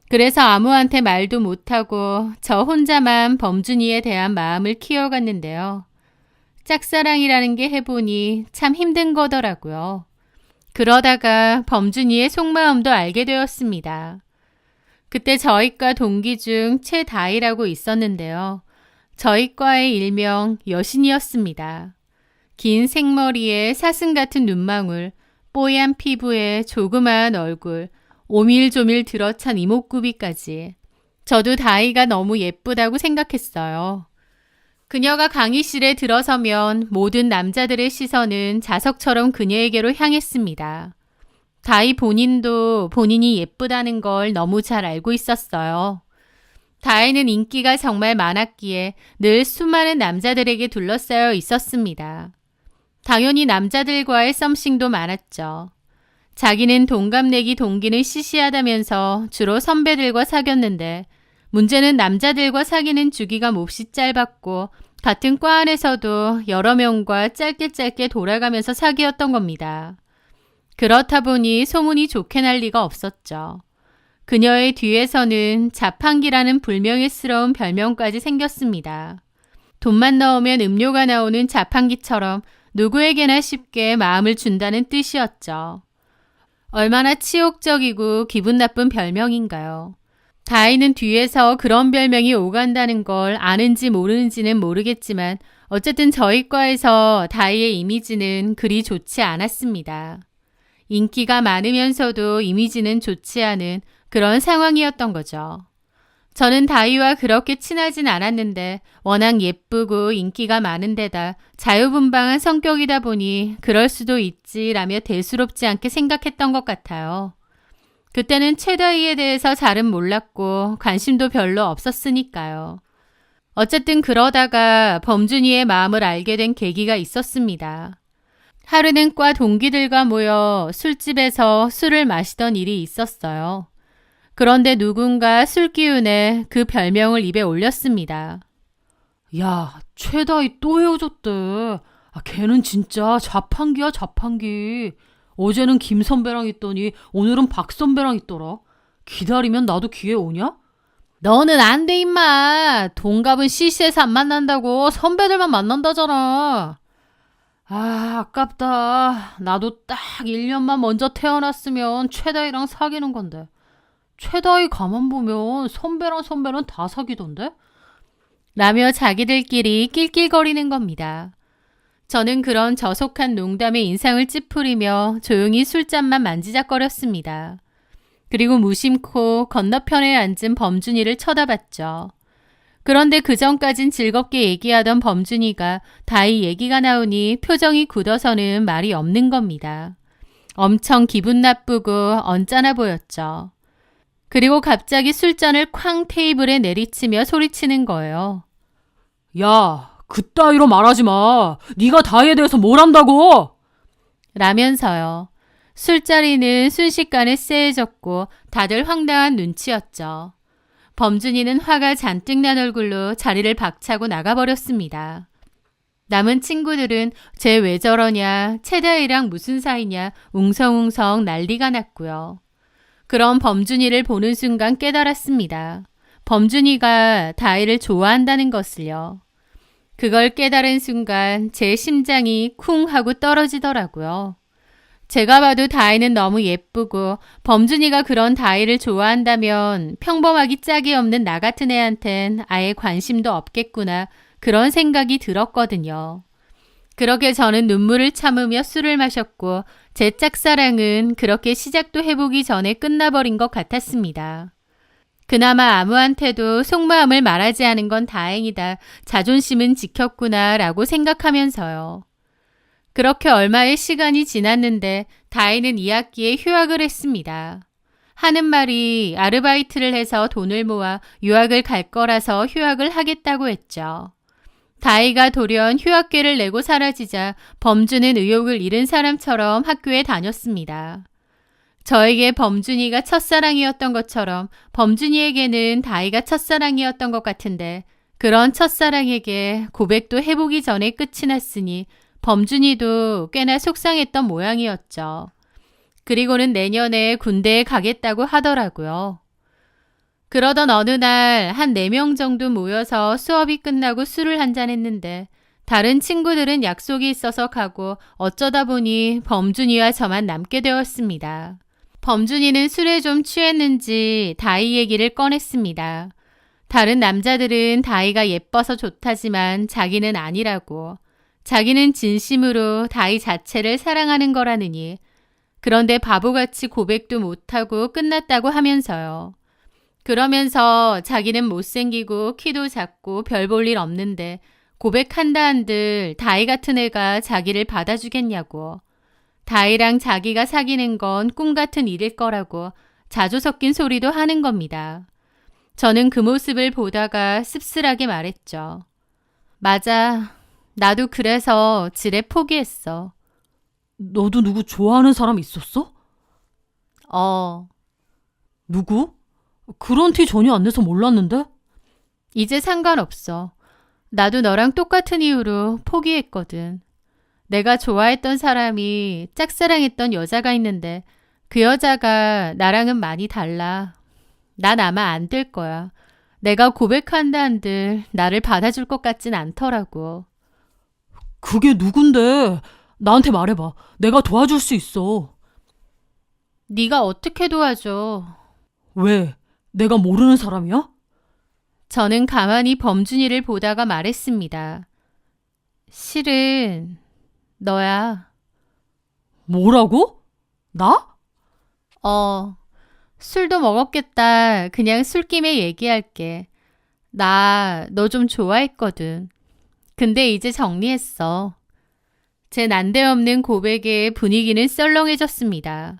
그래서 아무한테 말도 못하고 저 혼자만 범준이에 대한 마음을 키워갔는데요. 짝사랑이라는 게 해보니 참 힘든 거더라고요. 그러다가 범준이의 속마음도 알게 되었습니다. 그때 저희과 동기 중 최다희라고 있었는데요. 저희과의 일명 여신이었습니다. 긴 생머리에 사슴 같은 눈망울, 뽀얀 피부에 조그마한 얼굴, 오밀조밀 들어찬 이목구비까지. 저도 다희가 너무 예쁘다고 생각했어요. 그녀가 강의실에 들어서면 모든 남자들의 시선은 자석처럼 그녀에게로 향했습니다. 다희 본인도 본인이 예쁘다는 걸 너무 잘 알고 있었어요. 다희는 인기가 정말 많았기에 늘 수많은 남자들에게 둘러싸여 있었습니다. 당연히 남자들과의 썸씽도 많았죠. 자기는 동갑내기 동기는 시시하다면서 주로 선배들과 사귀었는데 문제는 남자들과 사귀는 주기가 몹시 짧았고 같은 과 안에서도 여러 명과 짧게 돌아가면서 사귀었던 겁니다. 그렇다 보니 소문이 좋게 날 리가 없었죠. 그녀의 뒤에서는 자판기라는 불명예스러운 별명까지 생겼습니다. 돈만 넣으면 음료가 나오는 자판기처럼 누구에게나 쉽게 마음을 준다는 뜻이었죠. 얼마나 치욕적이고 기분 나쁜 별명인가요? 다희는 뒤에서 그런 별명이 오간다는 걸 아는지 모르는지는 모르겠지만 어쨌든 저희 과에서 다희의 이미지는 그리 좋지 않았습니다. 인기가 많으면서도 이미지는 좋지 않은 그런 상황이었던 거죠. 저는 다희와 그렇게 친하진 않았는데 워낙 예쁘고 인기가 많은 데다 자유분방한 성격이다 보니 그럴 수도 있지라며 대수롭지 않게 생각했던 것 같아요. 그때는 최다희에 대해서 잘은 몰랐고 관심도 별로 없었으니까요. 어쨌든 그러다가 범준이의 마음을 알게 된 계기가 있었습니다. 하루는 과 동기들과 모여 술집에서 술을 마시던 일이 있었어요. 그런데 누군가 술 기운에 그 별명을 입에 올렸습니다. 야, 최다희 또 헤어졌대. 걔는 진짜 자판기야, 자판기. 어제는 김 선배랑 있더니 오늘은 박 선배랑 있더라. 기다리면 나도 기회 오냐? 너는 안 돼 임마. 동갑은 CC에서 안 만난다고 선배들만 만난다잖아. 아깝다. 나도 딱 1년만 먼저 태어났으면 최다희랑 사귀는 건데. 최다희 가만 보면 선배는 다 사귀던데? 라며 자기들끼리 낄낄거리는 겁니다. 저는 그런 저속한 농담에 인상을 찌푸리며 조용히 술잔만 만지작거렸습니다. 그리고 무심코 건너편에 앉은 범준이를 쳐다봤죠. 그런데 그전까진 즐겁게 얘기하던 범준이가 다이 얘기가 나오니 표정이 굳어서는 말이 없는 겁니다. 엄청 기분 나쁘고 언짢아 보였죠. 그리고 갑자기 술잔을 쾅 테이블에 내리치며 소리치는 거예요. 야, 그따위로 말하지 마. 네가 다이에 대해서 뭘 안다고? 라면서요. 술자리는 순식간에 쎄해졌고 다들 황당한 눈치였죠. 범준이는 화가 잔뜩 난 얼굴로 자리를 박차고 나가버렸습니다. 남은 친구들은 쟤 왜 저러냐, 채다이랑 무슨 사이냐 웅성웅성 난리가 났고요. 그럼 범준이를 보는 순간 깨달았습니다. 범준이가 다이를 좋아한다는 것을요. 그걸 깨달은 순간 제 심장이 쿵 하고 떨어지더라고요. 제가 봐도 다이는 너무 예쁘고 범준이가 그런 다이를 좋아한다면 평범하기 짝이 없는 나 같은 애한텐 아예 관심도 없겠구나 그런 생각이 들었거든요. 그렇게 저는 눈물을 참으며 술을 마셨고 제 짝사랑은 그렇게 시작도 해보기 전에 끝나버린 것 같았습니다. 그나마 아무한테도 속마음을 말하지 않은 건 다행이다. 자존심은 지켰구나 라고 생각하면서요. 그렇게 얼마의 시간이 지났는데 다이는 2학기에 휴학을 했습니다. 하는 말이 아르바이트를 해서 돈을 모아 유학을 갈 거라서 휴학을 하겠다고 했죠. 다이가 돌연 휴학계를 내고 사라지자 범준은 의욕을 잃은 사람처럼 학교에 다녔습니다. 저에게 범준이가 첫사랑이었던 것처럼 범준이에게는 다이가 첫사랑이었던 것 같은데 그런 첫사랑에게 고백도 해보기 전에 끝이 났으니 범준이도 꽤나 속상했던 모양이었죠. 그리고는 내년에 군대에 가겠다고 하더라고요. 그러던 어느 날 한 4명 정도 모여서 수업이 끝나고 술을 한잔 했는데 다른 친구들은 약속이 있어서 가고 어쩌다 보니 범준이와 저만 남게 되었습니다. 범준이는 술에 좀 취했는지 다이 얘기를 꺼냈습니다. 다른 남자들은 다이가 예뻐서 좋다지만 자기는 아니라고. 자기는 진심으로 다이 자체를 사랑하는 거라느니. 그런데 바보같이 고백도 못하고 끝났다고 하면서요. 그러면서 자기는 못생기고 키도 작고 별 볼 일 없는데 고백한다 한들 다이 같은 애가 자기를 받아주겠냐고. 다이랑 자기가 사귀는 건 꿈 같은 일일 거라고 자주 섞인 소리도 하는 겁니다. 저는 그 모습을 보다가 씁쓸하게 말했죠. 맞아. 나도 그래서 지레 포기했어. 너도 누구 좋아하는 사람 있었어? 누구? 그런 티 전혀 안 내서 몰랐는데? 이제 상관없어. 나도 너랑 똑같은 이유로 포기했거든. 내가 좋아했던 사람이 짝사랑했던 여자가 있는데 그 여자가 나랑은 많이 달라. 난 아마 안 될 거야. 내가 고백한다 한들 나를 받아줄 것 같진 않더라고. 그게 누군데? 나한테 말해봐. 내가 도와줄 수 있어. 네가 어떻게 도와줘? 왜? 내가 모르는 사람이야? 저는 가만히 범준이를 보다가 말했습니다. 실은 너야. 뭐라고? 나? 술도 먹었겠다. 그냥 술김에 얘기할게. 나 너 좀 좋아했거든. 근데 이제 정리했어. 제 난데없는 고백에 분위기는 썰렁해졌습니다.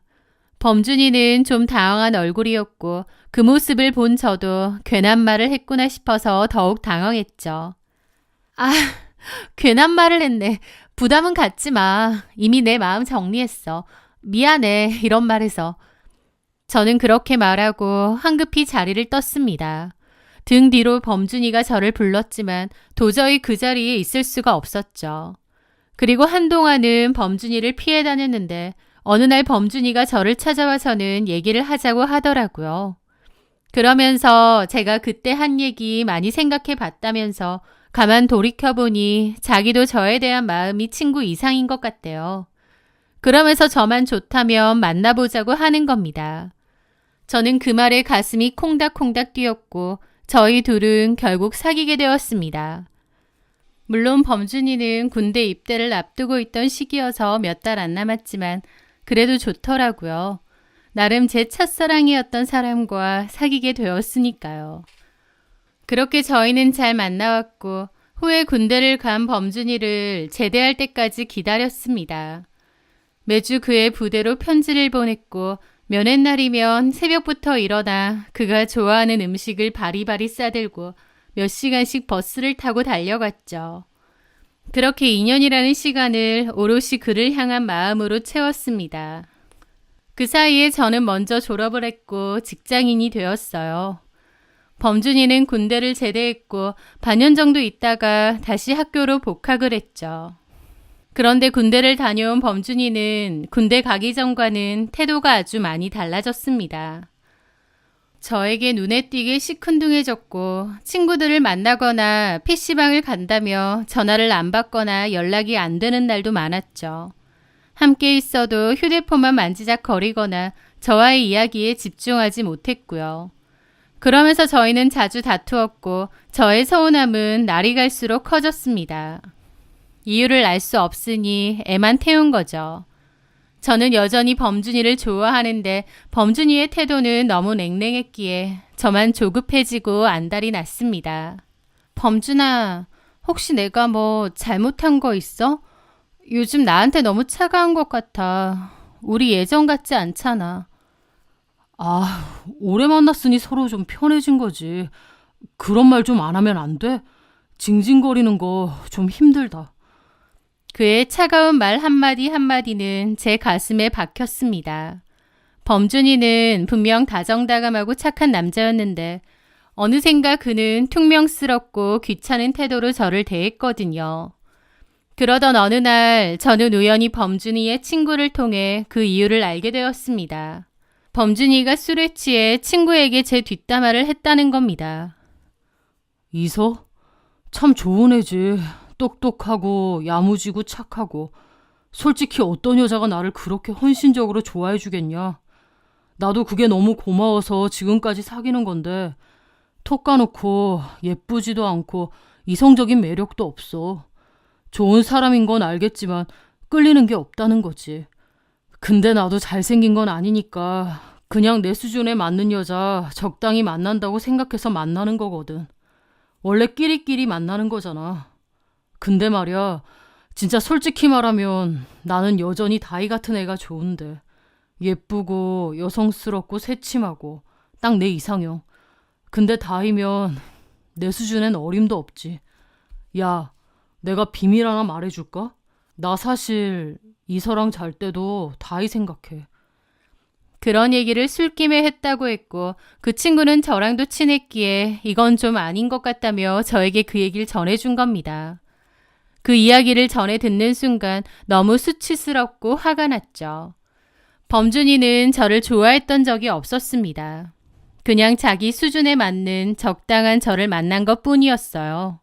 범준이는 좀 당황한 얼굴이었고 그 모습을 본 저도 괜한 말을 했구나 싶어서 더욱 당황했죠. 괜한 말을 했네. 부담은 갖지 마. 이미 내 마음 정리했어. 미안해. 이런 말해서. 저는 그렇게 말하고 황급히 자리를 떴습니다. 등 뒤로 범준이가 저를 불렀지만 도저히 그 자리에 있을 수가 없었죠. 그리고 한동안은 범준이를 피해 다녔는데 어느 날 범준이가 저를 찾아와서는 얘기를 하자고 하더라고요. 그러면서 제가 그때 한 얘기 많이 생각해 봤다면서 가만 돌이켜보니 자기도 저에 대한 마음이 친구 이상인 것 같대요. 그러면서 저만 좋다면 만나보자고 하는 겁니다. 저는 그 말에 가슴이 콩닥콩닥 뛰었고 저희 둘은 결국 사귀게 되었습니다. 물론 범준이는 군대 입대를 앞두고 있던 시기여서 몇 달 안 남았지만 그래도 좋더라고요. 나름 제 첫사랑이었던 사람과 사귀게 되었으니까요. 그렇게 저희는 잘 만나왔고 후에 군대를 간 범준이를 제대할 때까지 기다렸습니다. 매주 그의 부대로 편지를 보냈고 면회날이면 새벽부터 일어나 그가 좋아하는 음식을 바리바리 싸들고 몇 시간씩 버스를 타고 달려갔죠. 그렇게 2년이라는 시간을 오롯이 그를 향한 마음으로 채웠습니다. 그 사이에 저는 먼저 졸업을 했고 직장인이 되었어요. 범준이는 군대를 제대했고 반년 정도 있다가 다시 학교로 복학을 했죠. 그런데 군대를 다녀온 범준이는 군대 가기 전과는 태도가 아주 많이 달라졌습니다. 저에게 눈에 띄게 시큰둥해졌고 친구들을 만나거나 PC방을 간다며 전화를 안 받거나 연락이 안 되는 날도 많았죠. 함께 있어도 휴대폰만 만지작거리거나 저와의 이야기에 집중하지 못했고요. 그러면서 저희는 자주 다투었고 저의 서운함은 날이 갈수록 커졌습니다. 이유를 알 수 없으니 애만 태운 거죠. 저는 여전히 범준이를 좋아하는데 범준이의 태도는 너무 냉랭했기에 저만 조급해지고 안달이 났습니다. 범준아, 혹시 내가 뭐 잘못한 거 있어? 요즘 나한테 너무 차가운 것 같아. 우리 예전 같지 않잖아. 아, 오래 만났으니 서로 좀 편해진 거지. 그런 말 좀 안 하면 안 돼? 징징거리는 거 좀 힘들다. 그의 차가운 말 한마디 한마디는 제 가슴에 박혔습니다. 범준이는 분명 다정다감하고 착한 남자였는데 어느샌가 그는 퉁명스럽고 귀찮은 태도로 저를 대했거든요. 그러던 어느 날 저는 우연히 범준이의 친구를 통해 그 이유를 알게 되었습니다. 범준이가 술에 취해 친구에게 제 뒷담화를 했다는 겁니다. 이서? 참 좋은 애지. 똑똑하고 야무지고 착하고. 솔직히 어떤 여자가 나를 그렇게 헌신적으로 좋아해 주겠냐. 나도 그게 너무 고마워서 지금까지 사귀는 건데 톡 까놓고 예쁘지도 않고 이성적인 매력도 없어. 좋은 사람인 건 알겠지만 끌리는 게 없다는 거지. 근데 나도 잘생긴 건 아니니까 그냥 내 수준에 맞는 여자 적당히 만난다고 생각해서 만나는 거거든. 원래 끼리끼리 만나는 거잖아. 근데 말이야, 진짜 솔직히 말하면 나는 여전히 다이 같은 애가 좋은데. 예쁘고 여성스럽고 새침하고 딱 내 이상형. 근데 다이면 내 수준엔 어림도 없지. 야, 내가 비밀 하나 말해줄까? 나 사실 이서랑 잘 때도 다이 생각해. 그런 얘기를 술김에 했다고 했고 그 친구는 저랑도 친했기에 이건 좀 아닌 것 같다며 저에게 그 얘기를 전해준 겁니다. 그 이야기를 전해 듣는 순간 너무 수치스럽고 화가 났죠. 범준이는 저를 좋아했던 적이 없었습니다. 그냥 자기 수준에 맞는 적당한 저를 만난 것 뿐이었어요.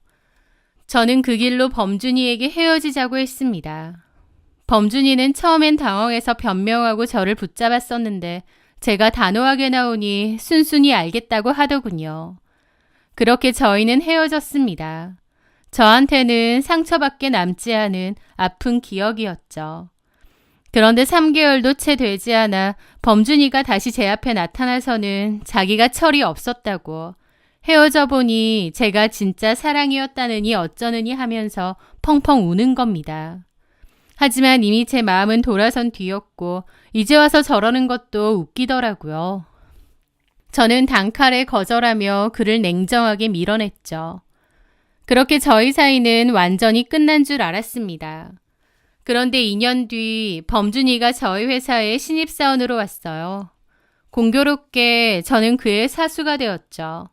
저는 그 길로 범준이에게 헤어지자고 했습니다. 범준이는 처음엔 당황해서 변명하고 저를 붙잡았었는데 제가 단호하게 나오니 순순히 알겠다고 하더군요. 그렇게 저희는 헤어졌습니다. 저한테는 상처밖에 남지 않은 아픈 기억이었죠. 그런데 3개월도 채 되지 않아 범준이가 다시 제 앞에 나타나서는 자기가 철이 없었다고 헤어져 보니 제가 진짜 사랑이었다느니 어쩌느니 하면서 펑펑 우는 겁니다. 하지만 이미 제 마음은 돌아선 뒤였고 이제 와서 저러는 것도 웃기더라고요. 저는 단칼에 거절하며 그를 냉정하게 밀어냈죠. 그렇게 저희 사이는 완전히 끝난 줄 알았습니다. 그런데 2년 뒤 범준이가 저희 회사에 신입사원으로 왔어요. 공교롭게 저는 그의 사수가 되었죠.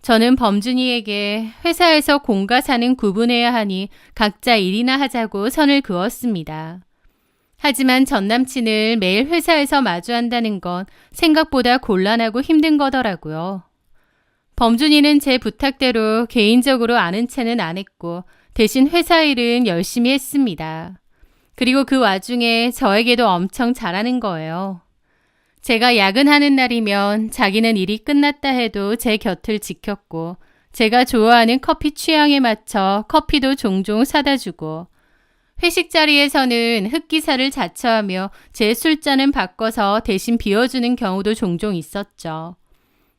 저는 범준이에게 회사에서 공과 사는 구분해야 하니 각자 일이나 하자고 선을 그었습니다. 하지만 전 남친을 매일 회사에서 마주한다는 건 생각보다 곤란하고 힘든 거더라고요. 범준이는 제 부탁대로 개인적으로 아는 체는 안 했고 대신 회사 일은 열심히 했습니다. 그리고 그 와중에 저에게도 엄청 잘하는 거예요. 제가 야근하는 날이면 자기는 일이 끝났다 해도 제 곁을 지켰고 제가 좋아하는 커피 취향에 맞춰 커피도 종종 사다 주고, 회식 자리에서는 흑기사를 자처하며 제 술잔은 바꿔서 대신 비워주는 경우도 종종 있었죠.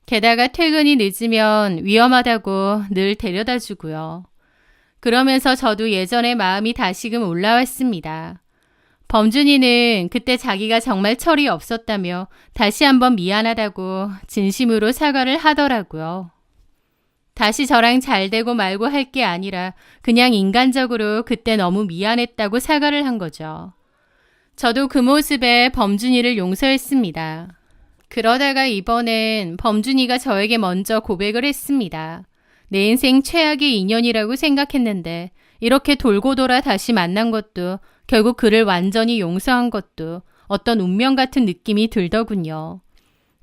게다가 퇴근이 늦으면 위험하다고 늘 데려다 주고요. 그러면서 저도 예전의 마음이 다시금 올라왔습니다. 범준이는 그때 자기가 정말 철이 없었다며 다시 한번 미안하다고 진심으로 사과를 하더라고요. 다시 저랑 잘 되고 말고 할 게 아니라 그냥 인간적으로 그때 너무 미안했다고 사과를 한 거죠. 저도 그 모습에 범준이를 용서했습니다. 그러다가 이번엔 범준이가 저에게 먼저 고백을 했습니다. 내 인생 최악의 인연이라고 생각했는데 이렇게 돌고 돌아 다시 만난 것도, 결국 그를 완전히 용서한 것도 어떤 운명 같은 느낌이 들더군요.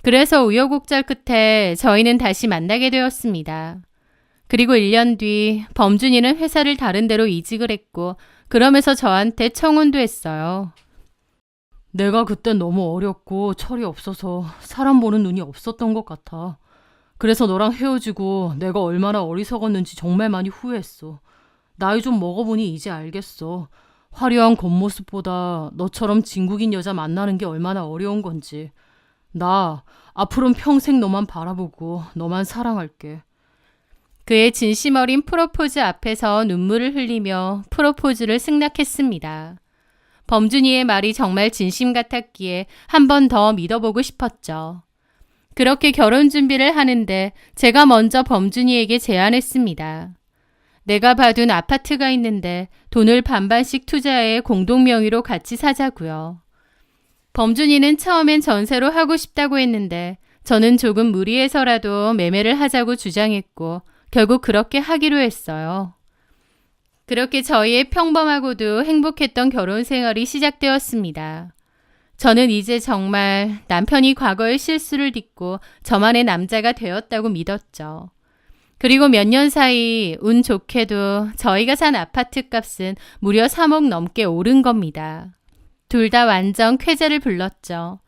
그래서 우여곡절 끝에 저희는 다시 만나게 되었습니다. 그리고 1년 뒤 범준이는 회사를 다른 데로 이직을 했고, 그러면서 저한테 청혼도 했어요. 내가 그땐 너무 어렸고 철이 없어서 사람 보는 눈이 없었던 것 같아. 그래서 너랑 헤어지고 내가 얼마나 어리석었는지 정말 많이 후회했어. 나이 좀 먹어보니 이제 알겠어. 화려한 겉모습보다 너처럼 진국인 여자 만나는 게 얼마나 어려운 건지. 나 앞으로는 평생 너만 바라보고 너만 사랑할게. 그의 진심 어린 프로포즈 앞에서 눈물을 흘리며 프로포즈를 승낙했습니다. 범준이의 말이 정말 진심 같았기에 한 번 더 믿어보고 싶었죠. 그렇게 결혼 준비를 하는데 제가 먼저 범준이에게 제안했습니다. 내가 봐둔 아파트가 있는데 돈을 반반씩 투자해 공동 명의로 같이 사자고요. 범준이는 처음엔 전세로 하고 싶다고 했는데 저는 조금 무리해서라도 매매를 하자고 주장했고, 결국 그렇게 하기로 했어요. 그렇게 저희의 평범하고도 행복했던 결혼 생활이 시작되었습니다. 저는 이제 정말 남편이 과거의 실수를 딛고 저만의 남자가 되었다고 믿었죠. 그리고 몇 년 사이 운 좋게도 저희가 산 아파트 값은 무려 3억 넘게 오른 겁니다. 둘 다 완전 쾌재를 불렀죠.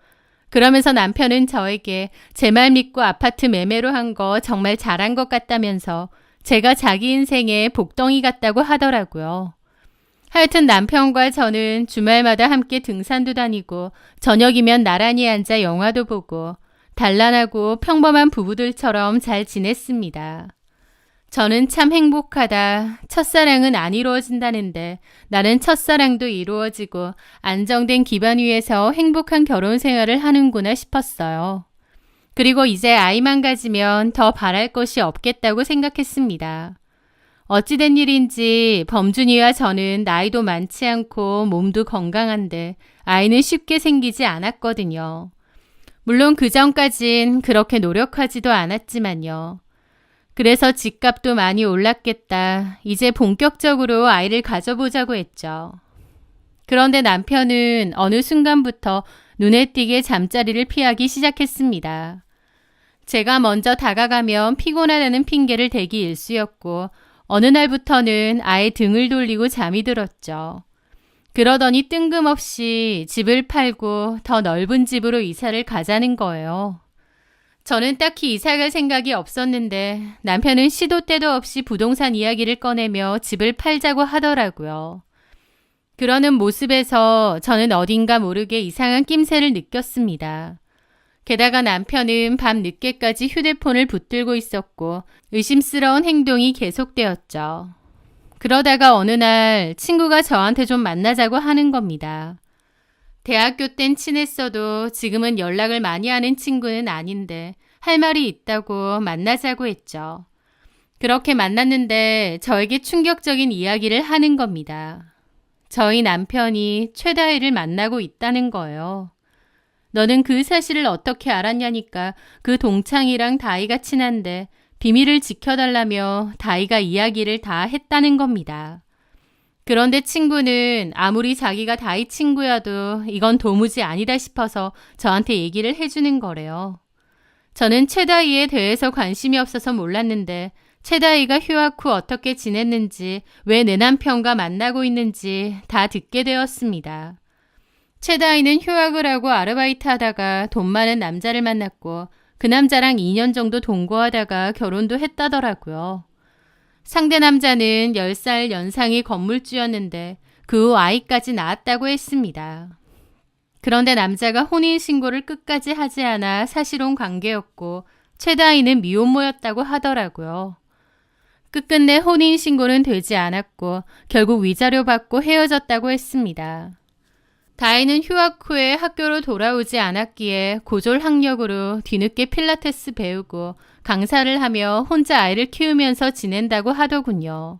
그러면서 남편은 저에게 제 말 믿고 아파트 매매로 한 거 정말 잘한 것 같다면서 제가 자기 인생의 복덩이 같다고 하더라고요. 하여튼 남편과 저는 주말마다 함께 등산도 다니고 저녁이면 나란히 앉아 영화도 보고 단란하고 평범한 부부들처럼 잘 지냈습니다. 저는 참 행복하다. 첫사랑은 안 이루어진다는데 나는 첫사랑도 이루어지고 안정된 기반 위에서 행복한 결혼 생활을 하는구나 싶었어요. 그리고 이제 아이만 가지면 더 바랄 것이 없겠다고 생각했습니다. 어찌된 일인지 범준이와 저는 나이도 많지 않고 몸도 건강한데 아이는 쉽게 생기지 않았거든요. 물론 그 전까진 그렇게 노력하지도 않았지만요. 그래서 집값도 많이 올랐겠다. 이제 본격적으로 아이를 가져보자고 했죠. 그런데 남편은 어느 순간부터 눈에 띄게 잠자리를 피하기 시작했습니다. 제가 먼저 다가가면 피곤하다는 핑계를 대기 일쑤였고, 어느 날부터는 아예 등을 돌리고 잠이 들었죠. 그러더니 뜬금없이 집을 팔고 더 넓은 집으로 이사를 가자는 거예요. 저는 딱히 이사 갈 생각이 없었는데 남편은 시도 때도 없이 부동산 이야기를 꺼내며 집을 팔자고 하더라고요. 그러는 모습에서 저는 어딘가 모르게 이상한 낌새를 느꼈습니다. 게다가 남편은 밤 늦게까지 휴대폰을 붙들고 있었고 의심스러운 행동이 계속되었죠. 그러다가 어느 날 친구가 저한테 좀 만나자고 하는 겁니다. 대학교 땐 친했어도 지금은 연락을 많이 하는 친구는 아닌데 할 말이 있다고 만나자고 했죠. 그렇게 만났는데 저에게 충격적인 이야기를 하는 겁니다. 저희 남편이 최다희를 만나고 있다는 거예요. 너는 그 사실을 어떻게 알았냐니까 그 동창이랑 다희가 친한데 비밀을 지켜달라며 다희가 이야기를 다 했다는 겁니다. 그런데 친구는 아무리 자기가 다희 친구여도 이건 도무지 아니다 싶어서 저한테 얘기를 해주는 거래요. 저는 최다희에 대해서 관심이 없어서 몰랐는데 최다희가 휴학 후 어떻게 지냈는지, 왜 내 남편과 만나고 있는지 다 듣게 되었습니다. 최다희는 휴학을 하고 아르바이트 하다가 돈 많은 남자를 만났고 그 남자랑 2년 정도 동거하다가 결혼도 했다더라고요. 상대 남자는 10살 연상의 건물주였는데 그 후 아이까지 낳았다고 했습니다. 그런데 남자가 혼인신고를 끝까지 하지 않아 사실혼 관계였고 최다희는 미혼모였다고 하더라고요. 끝끝내 혼인신고는 되지 않았고 결국 위자료 받고 헤어졌다고 했습니다. 다희는 휴학 후에 학교로 돌아오지 않았기에 고졸학력으로 뒤늦게 필라테스 배우고 강사를 하며 혼자 아이를 키우면서 지낸다고 하더군요.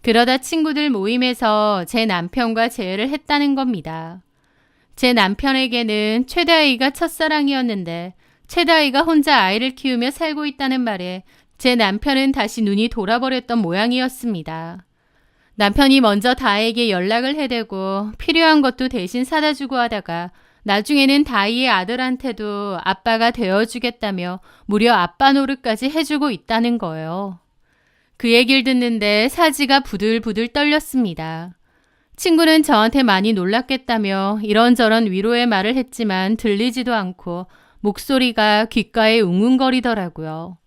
그러다 친구들 모임에서 제 남편과 재회를 했다는 겁니다. 제 남편에게는 최다희가 첫사랑이었는데 최다희가 혼자 아이를 키우며 살고 있다는 말에 제 남편은 다시 눈이 돌아버렸던 모양이었습니다. 남편이 먼저 다희에게 연락을 해대고 필요한 것도 대신 사다 주고 하다가 나중에는 다희의 아들한테도 아빠가 되어주겠다며 무려 아빠 노릇까지 해주고 있다는 거예요. 그 얘기를 듣는데 사지가 부들부들 떨렸습니다. 친구는 저한테 많이 놀랐겠다며 이런저런 위로의 말을 했지만 들리지도 않고 목소리가 귓가에 웅웅거리더라고요.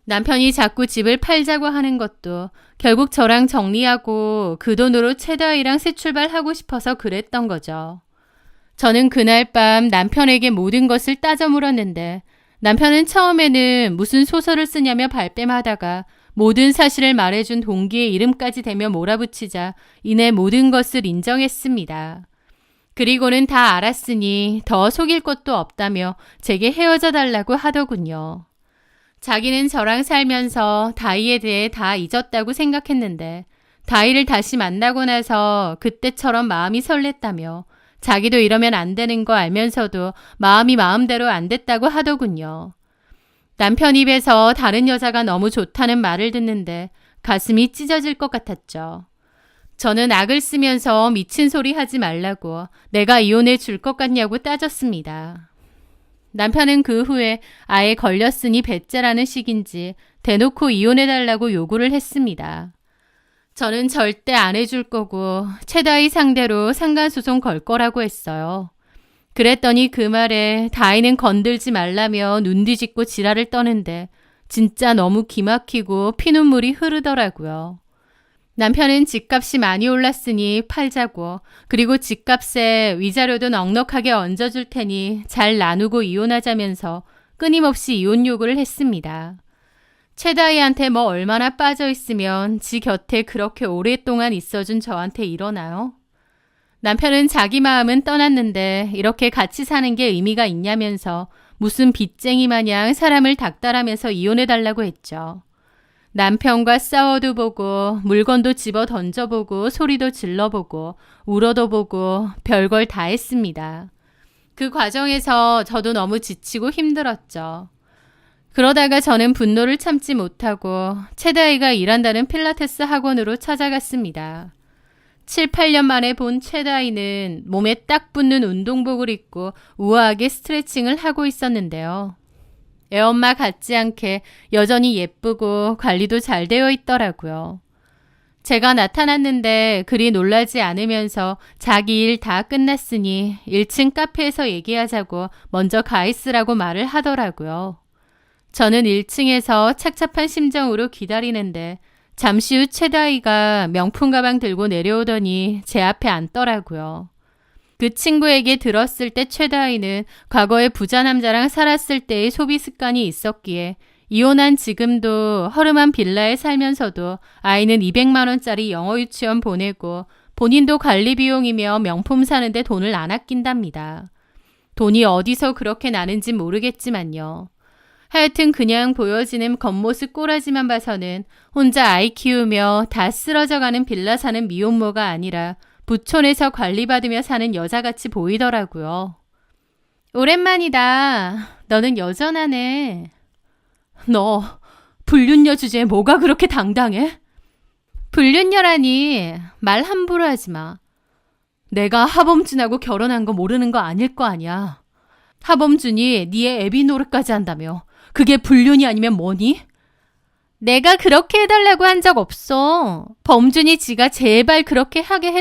남편이 자꾸 집을 팔자고 하는 것도 결국 저랑 정리하고 그 돈으로 최다희랑 새 출발하고 싶어서 그랬던 거죠. 저는 그날 밤 남편에게 모든 것을 따져 물었는데 남편은 처음에는 무슨 소설을 쓰냐며 발뺌하다가 모든 사실을 말해준 동기의 이름까지 대며 몰아붙이자 이내 모든 것을 인정했습니다. 그리고는 다 알았으니 더 속일 것도 없다며 제게 헤어져 달라고 하더군요. 자기는 저랑 살면서 다희에 대해 다 잊었다고 생각했는데 다희를 다시 만나고 나서 그때처럼 마음이 설렜다며 자기도 이러면 안 되는 거 알면서도 마음이 마음대로 안 됐다고 하더군요. 남편 입에서 다른 여자가 너무 좋다는 말을 듣는데 가슴이 찢어질 것 같았죠. 저는 악을 쓰면서 미친 소리 하지 말라고 내가 이혼해 줄 것 같냐고 따졌습니다. 남편은 그 후에 아예 걸렸으니 배째라는 식인지 대놓고 이혼해달라고 요구를 했습니다. 저는 절대 안 해줄 거고 최다희 상대로 상간소송 걸 거라고 했어요. 그랬더니 그 말에 다희는 건들지 말라며 눈 뒤집고 지랄을 떠는데 진짜 너무 기막히고 피눈물이 흐르더라고요. 남편은 집값이 많이 올랐으니 팔자고 그리고 집값에 위자료도 넉넉하게 얹어줄 테니 잘 나누고 이혼하자면서 끊임없이 이혼 요구를 했습니다. 최다희한테 뭐 얼마나 빠져있으면 지 곁에 그렇게 오랫동안 있어준 저한테 이러나요? 남편은 자기 마음은 떠났는데 이렇게 같이 사는 게 의미가 있냐면서 무슨 빚쟁이 마냥 사람을 닥달하면서 이혼해달라고 했죠. 남편과 싸워도 보고 물건도 집어 던져보고 소리도 질러보고 울어도 보고 별걸 다 했습니다. 그 과정에서 저도 너무 지치고 힘들었죠. 그러다가 저는 분노를 참지 못하고 최다희가 일한다는 필라테스 학원으로 찾아갔습니다. 7, 8년 만에 본 최다희는 몸에 딱 붙는 운동복을 입고 우아하게 스트레칭을 하고 있었는데요. 애엄마 같지 않게 여전히 예쁘고 관리도 잘 되어 있더라고요. 제가 나타났는데 그리 놀라지 않으면서 자기 일 다 끝났으니 1층 카페에서 얘기하자고 먼저 가 있으라고 말을 하더라고요. 저는 1층에서 착잡한 심정으로 기다리는데 잠시 후 최다희가 명품 가방 들고 내려오더니 제 앞에 앉더라고요. 그 친구에게 들었을 때 최다희는 과거에 부자 남자랑 살았을 때의 소비 습관이 있었기에 이혼한 지금도 허름한 빌라에 살면서도 아이는 200만 원짜리 영어 유치원 보내고 본인도 관리 비용이며 명품 사는데 돈을 안 아낀답니다. 돈이 어디서 그렇게 나는지 모르겠지만요. 하여튼 그냥 보여지는 겉모습 꼬라지만 봐서는 혼자 아이 키우며 다 쓰러져가는 빌라 사는 미혼모가 아니라 부촌에서 관리받으며 사는 여자같이 보이더라고요. 오랜만이다. 너는 여전하네. 너 불륜녀 주제에 뭐가 그렇게 당당해? 불륜녀라니 말 함부로 하지 마. 내가 하범준하고 결혼한 거 모르는 거 아닐 거 아니야. 하범준이 네의 애비 노릇까지 한다며. 그게 불륜이 아니면 뭐니? 내가 그렇게 해달라고 한 적 없어. 범준이 지가 제발 그렇게 하게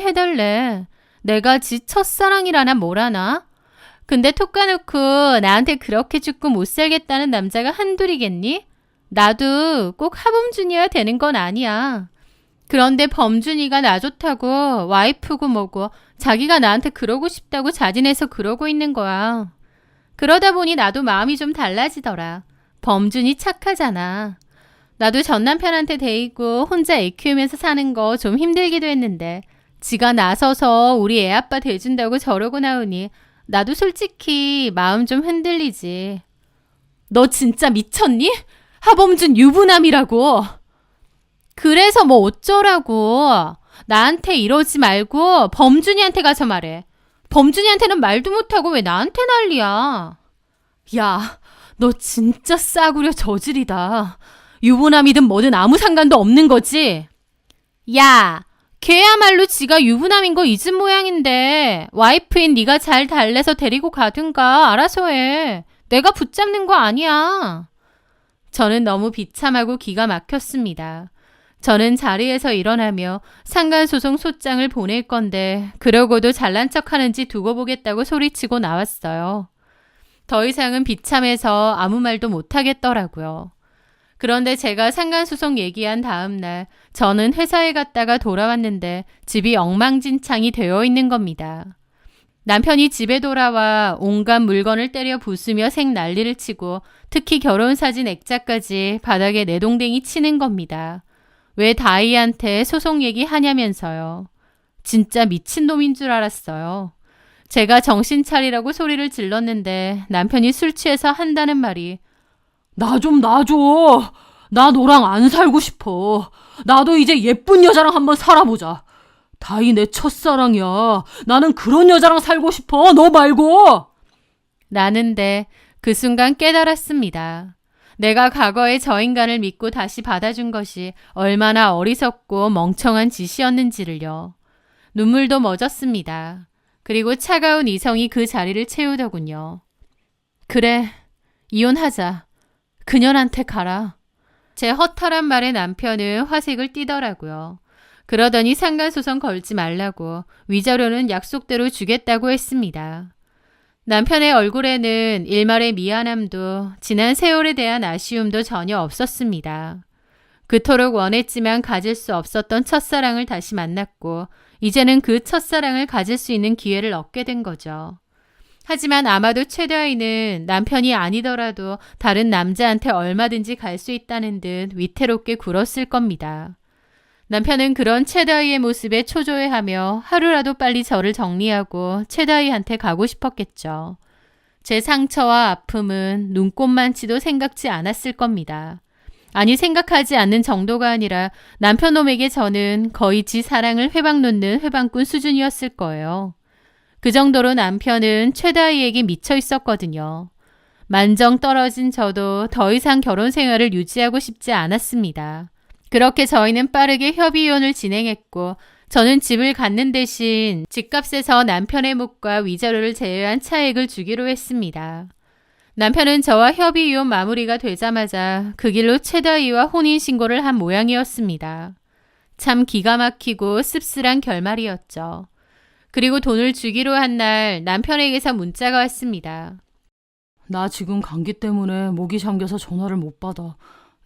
해달래. 내가 지 첫사랑이라나 뭐라나? 근데 톡 까놓고 나한테 그렇게 죽고 못 살겠다는 남자가 한둘이겠니? 나도 꼭 하범준이어야 되는 건 아니야. 그런데 범준이가 나 좋다고 와이프고 뭐고 자기가 나한테 그러고 싶다고 자진해서 그러고 있는 거야. 그러다 보니 나도 마음이 좀 달라지더라. 범준이 착하잖아. 나도 전 남편한테 데이고 혼자 애 키우면서 사는 거 좀 힘들기도 했는데 지가 나서서 우리 애 아빠 돼준다고 저러고 나오니 나도 솔직히 마음 좀 흔들리지. 너 진짜 미쳤니? 하범준 유부남이라고. 그래서 뭐 어쩌라고. 나한테 이러지 말고 범준이한테 가서 말해. 범준이한테는 말도 못하고 왜 나한테 난리야. 야, 너 진짜 싸구려 저질이다. 유부남이든 뭐든 아무 상관도 없는 거지? 야, 걔야말로 지가 유부남인 거 잊은 모양인데 와이프인 네가 잘 달래서 데리고 가든가 알아서 해. 내가 붙잡는 거 아니야. 저는 너무 비참하고 기가 막혔습니다. 저는 자리에서 일어나며 상간소송 소장을 보낼 건데 그러고도 잘난 척하는지 두고 보겠다고 소리치고 나왔어요. 더 이상은 비참해서 아무 말도 못하겠더라고요. 그런데 제가 상간소송 얘기한 다음 날 저는 회사에 갔다가 돌아왔는데 집이 엉망진창이 되어 있는 겁니다. 남편이 집에 돌아와 온갖 물건을 때려 부수며 생난리를 치고 특히 결혼사진 액자까지 바닥에 내동댕이 치는 겁니다. 왜 다이한테 소송 얘기하냐면서요. 진짜 미친놈인 줄 알았어요. 제가 정신 차리라고 소리를 질렀는데 남편이 술 취해서 한다는 말이 나 좀 놔줘. 나 너랑 안 살고 싶어. 나도 이제 예쁜 여자랑 한번 살아보자. 다이 내 첫사랑이야. 나는 그런 여자랑 살고 싶어. 너 말고. 나는데 그 순간 깨달았습니다. 내가 과거에 저 인간을 믿고 다시 받아준 것이 얼마나 어리석고 멍청한 짓이었는지를요. 눈물도 멎었습니다. 그리고 차가운 이성이 그 자리를 채우더군요. 그래, 이혼하자. 그년한테 가라. 제 허탈한 말에 남편은 화색을 띠더라고요. 그러더니 상간소송 걸지 말라고 위자료는 약속대로 주겠다고 했습니다. 남편의 얼굴에는 일말의 미안함도 지난 세월에 대한 아쉬움도 전혀 없었습니다. 그토록 원했지만 가질 수 없었던 첫사랑을 다시 만났고 이제는 그 첫사랑을 가질 수 있는 기회를 얻게 된 거죠. 하지만 아마도 최다희는 남편이 아니더라도 다른 남자한테 얼마든지 갈 수 있다는 듯 위태롭게 굴었을 겁니다. 남편은 그런 최다희의 모습에 초조해하며 하루라도 빨리 저를 정리하고 최다희한테 가고 싶었겠죠. 제 상처와 아픔은 눈꼽만치도 생각지 않았을 겁니다. 아니 생각하지 않는 정도가 아니라 남편 놈에게 저는 거의 지 사랑을 회방 놓는 회방꾼 수준이었을 거예요. 그 정도로 남편은 최다희에게 미쳐 있었거든요. 만정 떨어진 저도 더 이상 결혼 생활을 유지하고 싶지 않았습니다. 그렇게 저희는 빠르게 협의이혼을 진행했고 저는 집을 갖는 대신 집값에서 남편의 몫과 위자료를 제외한 차액을 주기로 했습니다. 남편은 저와 협의이혼 마무리가 되자마자 그 길로 최다희와 혼인신고를 한 모양이었습니다. 참 기가 막히고 씁쓸한 결말이었죠. 그리고 돈을 주기로 한 날 남편에게서 문자가 왔습니다. 나 지금 감기 때문에 목이 잠겨서 전화를 못 받아.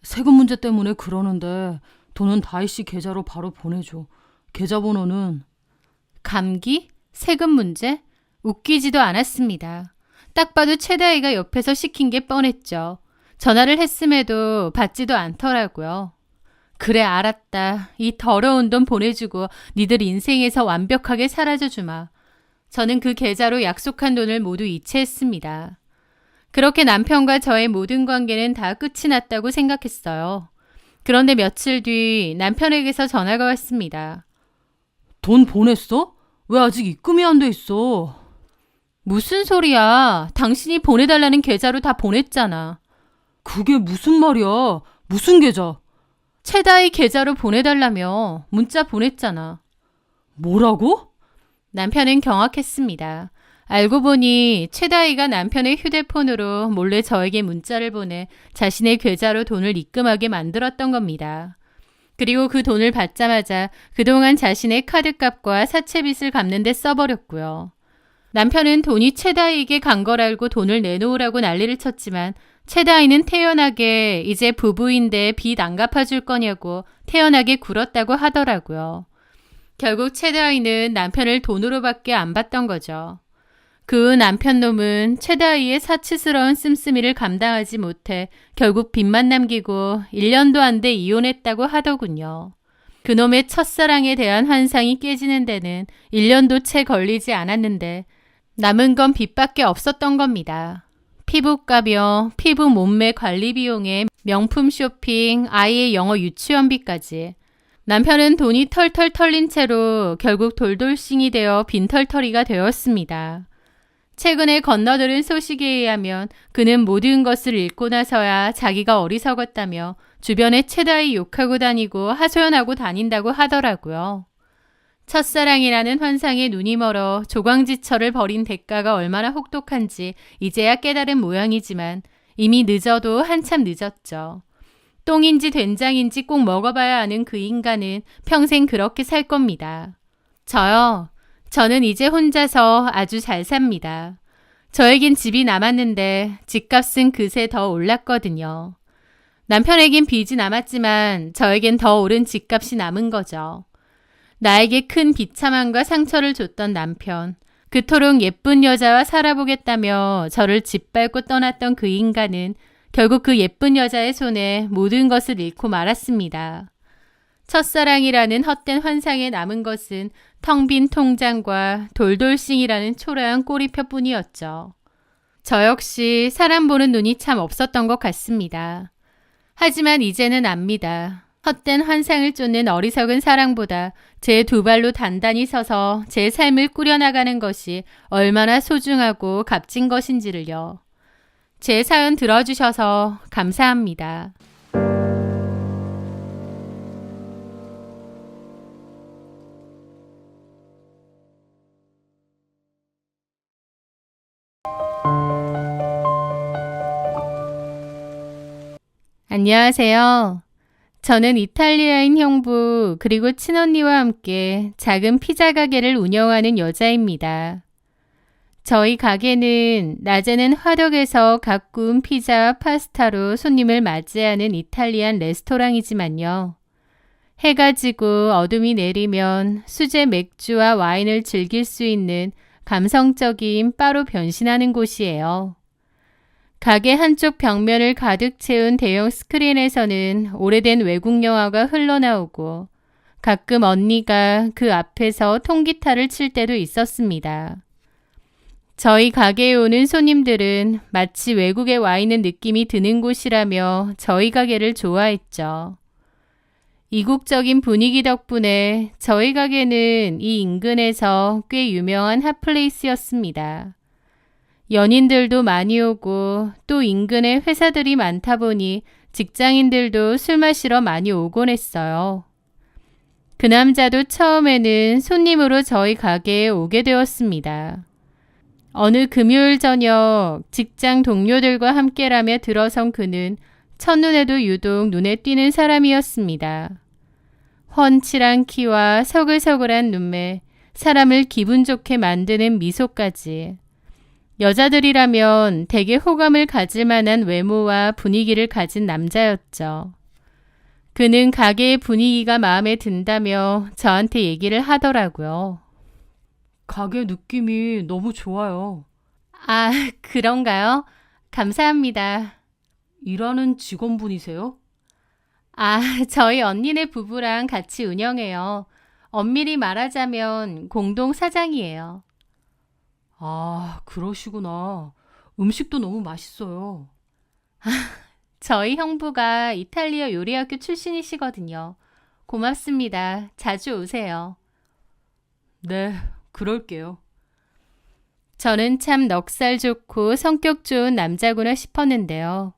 세금 문제 때문에 그러는데 돈은 다희 씨 계좌로 바로 보내줘. 계좌번호는 감기? 세금 문제? 웃기지도 않았습니다. 딱 봐도 최다희가 옆에서 시킨 게 뻔했죠. 전화를 했음에도 받지도 않더라고요. 그래 알았다. 이 더러운 돈 보내주고 니들 인생에서 완벽하게 사라져주마. 저는 그 계좌로 약속한 돈을 모두 이체했습니다. 그렇게 남편과 저의 모든 관계는 다 끝이 났다고 생각했어요. 그런데 며칠 뒤 남편에게서 전화가 왔습니다. 돈 보냈어? 왜 아직 입금이 안 돼 있어? 무슨 소리야. 당신이 보내달라는 계좌로 다 보냈잖아. 그게 무슨 말이야? 무슨 계좌? 최다희 계좌로 보내달라며 문자 보냈잖아. 뭐라고? 남편은 경악했습니다. 알고 보니 최다희가 남편의 휴대폰으로 몰래 저에게 문자를 보내 자신의 계좌로 돈을 입금하게 만들었던 겁니다. 그리고 그 돈을 받자마자 그동안 자신의 카드값과 사채빚을 갚는 데 써버렸고요. 남편은 돈이 최다희에게 간 걸 알고 돈을 내놓으라고 난리를 쳤지만 최다희는 태연하게 이제 부부인데 빚 안 갚아줄 거냐고 태연하게 굴었다고 하더라고요. 결국 최다희는 남편을 돈으로밖에 안 받던 거죠. 그 남편 놈은 최다희의 사치스러운 씀씀이를 감당하지 못해 결국 빚만 남기고 1년도 안 돼 이혼했다고 하더군요. 그놈의 첫사랑에 대한 환상이 깨지는 데는 1년도 채 걸리지 않았는데 남은 건 빚밖에 없었던 겁니다. 피부과며 피부 몸매 관리 비용에 명품 쇼핑, 아이의 영어 유치원비까지. 남편은 돈이 털털 털린 채로 결국 돌돌싱이 되어 빈털터리가 되었습니다. 최근에 건너들은 소식에 의하면 그는 모든 것을 잃고 나서야 자기가 어리석었다며 주변에 최다희 욕하고 다니고 하소연하고 다닌다고 하더라고요. 첫사랑이라는 환상에 눈이 멀어 조광지처를 벌인 대가가 얼마나 혹독한지 이제야 깨달은 모양이지만 이미 늦어도 한참 늦었죠. 똥인지 된장인지 꼭 먹어봐야 하는 그 인간은 평생 그렇게 살 겁니다. 저는 이제 혼자서 아주 잘 삽니다. 저에겐 집이 남았는데 집값은 그새 더 올랐거든요. 남편에겐 빚이 남았지만 저에겐 더 오른 집값이 남은 거죠. 나에게 큰 비참함과 상처를 줬던 남편, 그토록 예쁜 여자와 살아보겠다며 저를 짓밟고 떠났던 그 인간은 결국 그 예쁜 여자의 손에 모든 것을 잃고 말았습니다. 첫사랑이라는 헛된 환상에 남은 것은 텅 빈 통장과 돌돌싱이라는 초라한 꼬리표뿐이었죠. 저 역시 사람 보는 눈이 참 없었던 것 같습니다. 하지만 이제는 압니다. 헛된 환상을 쫓는 어리석은 사랑보다 제 두 발로 단단히 서서 제 삶을 꾸려나가는 것이 얼마나 소중하고 값진 것인지를요. 제 사연 들어주셔서 감사합니다. 안녕하세요. 저는 이탈리아인 형부 그리고 친언니와 함께 작은 피자 가게를 운영하는 여자입니다. 저희 가게는 낮에는 화덕에서 갓 구운 피자와 파스타로 손님을 맞이하는 이탈리안 레스토랑이지만요. 해가 지고 어둠이 내리면 수제 맥주와 와인을 즐길 수 있는 감성적인 바로 변신하는 곳이에요. 가게 한쪽 벽면을 가득 채운 대형 스크린에서는 오래된 외국 영화가 흘러나오고 가끔 언니가 그 앞에서 통기타를 칠 때도 있었습니다. 저희 가게에 오는 손님들은 마치 외국에 와 있는 느낌이 드는 곳이라며 저희 가게를 좋아했죠. 이국적인 분위기 덕분에 저희 가게는 이 인근에서 꽤 유명한 핫플레이스였습니다. 연인들도 많이 오고 또 인근에 회사들이 많다 보니 직장인들도 술 마시러 많이 오곤 했어요. 그 남자도 처음에는 손님으로 저희 가게에 오게 되었습니다. 어느 금요일 저녁 직장 동료들과 함께라며 들어선 그는 첫눈에도 유독 눈에 띄는 사람이었습니다. 훤칠한 키와 서글서글한 눈매, 사람을 기분 좋게 만드는 미소까지. 여자들이라면 대개 호감을 가질 만한 외모와 분위기를 가진 남자였죠. 그는 가게의 분위기가 마음에 든다며 저한테 얘기를 하더라고요. 가게 느낌이 너무 좋아요. 아, 그런가요? 감사합니다. 일하는 직원분이세요? 아, 저희 언니네 부부랑 같이 운영해요. 엄밀히 말하자면 공동 사장이에요. 아, 그러시구나. 음식도 너무 맛있어요. 저희 형부가 이탈리아 요리학교 출신이시거든요. 고맙습니다. 자주 오세요. 네, 그럴게요. 저는 참 넉살 좋고 성격 좋은 남자구나 싶었는데요.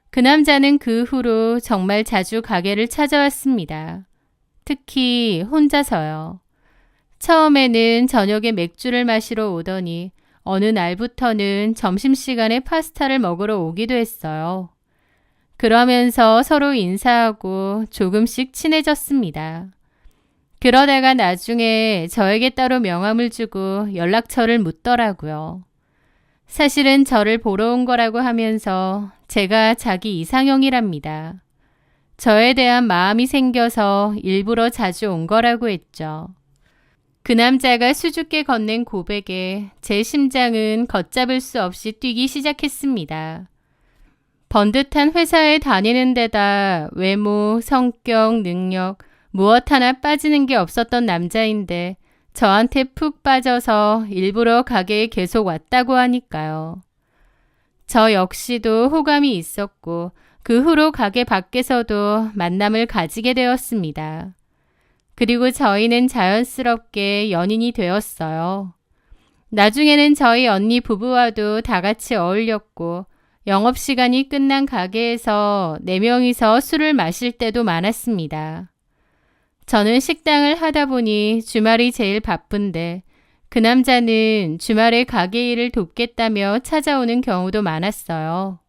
그 남자는 그 후로 정말 자주 가게를 찾아왔습니다. 특히 혼자서요. 처음에는 저녁에 맥주를 마시러 오더니 어느 날부터는 점심시간에 파스타를 먹으러 오기도 했어요. 그러면서 서로 인사하고 조금씩 친해졌습니다. 그러다가 나중에 저에게 따로 명함을 주고 연락처를 묻더라고요. 사실은 저를 보러 온 거라고 하면서 제가 자기 이상형이랍니다. 저에 대한 마음이 생겨서 일부러 자주 온 거라고 했죠. 그 남자가 수줍게 건넨 고백에 제 심장은 걷잡을 수 없이 뛰기 시작했습니다. 번듯한 회사에 다니는 데다 외모, 성격, 능력, 무엇 하나 빠지는 게 없었던 남자인데 저한테 푹 빠져서 일부러 가게에 계속 왔다고 하니까요. 저 역시도 호감이 있었고 그 후로 가게 밖에서도 만남을 가지게 되었습니다. 그리고 저희는 자연스럽게 연인이 되었어요. 나중에는 저희 언니 부부와도 다 같이 어울렸고 영업시간이 끝난 가게에서 4명이서 술을 마실 때도 많았습니다. 저는 식당을 하다 보니 주말이 제일 바쁜데 그 남자는 주말에 가게 일을 돕겠다며 찾아오는 경우도 많았어요.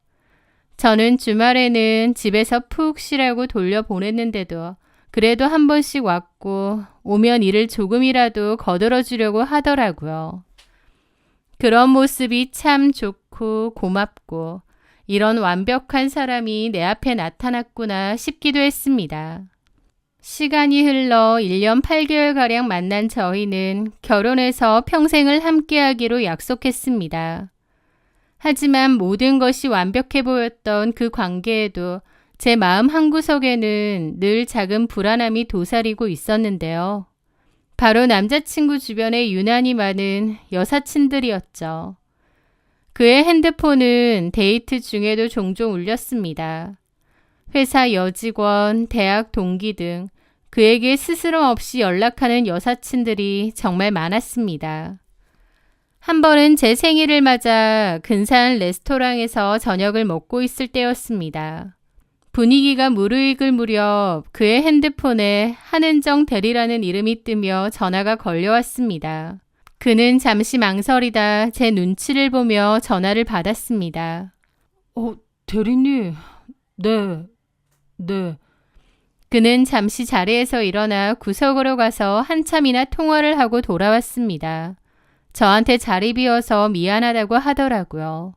저는 주말에는 집에서 푹 쉬라고 돌려보냈는데도 그래도 한 번씩 왔고 오면 일을 조금이라도 거들어주려고 하더라고요. 그런 모습이 참 좋고 고맙고 이런 완벽한 사람이 내 앞에 나타났구나 싶기도 했습니다. 시간이 흘러 1년 8개월가량 만난 저희는 결혼해서 평생을 함께하기로 약속했습니다. 하지만 모든 것이 완벽해 보였던 그 관계에도 제 마음 한구석에는 늘 작은 불안함이 도사리고 있었는데요. 바로 남자친구 주변에 유난히 많은 여사친들이었죠. 그의 핸드폰은 데이트 중에도 종종 울렸습니다. 회사 여직원, 대학 동기 등 그에게 스스럼 없이 연락하는 여사친들이 정말 많았습니다. 한 번은 제 생일을 맞아 근사한 레스토랑에서 저녁을 먹고 있을 때였습니다. 분위기가 무르익을 무렵 그의 핸드폰에 한은정 대리라는 이름이 뜨며 전화가 걸려왔습니다. 그는 잠시 망설이다 제 눈치를 보며 전화를 받았습니다. 대리님. 네. 그는 잠시 자리에서 일어나 구석으로 가서 한참이나 통화를 하고 돌아왔습니다. 저한테 자리 비워서 미안하다고 하더라고요.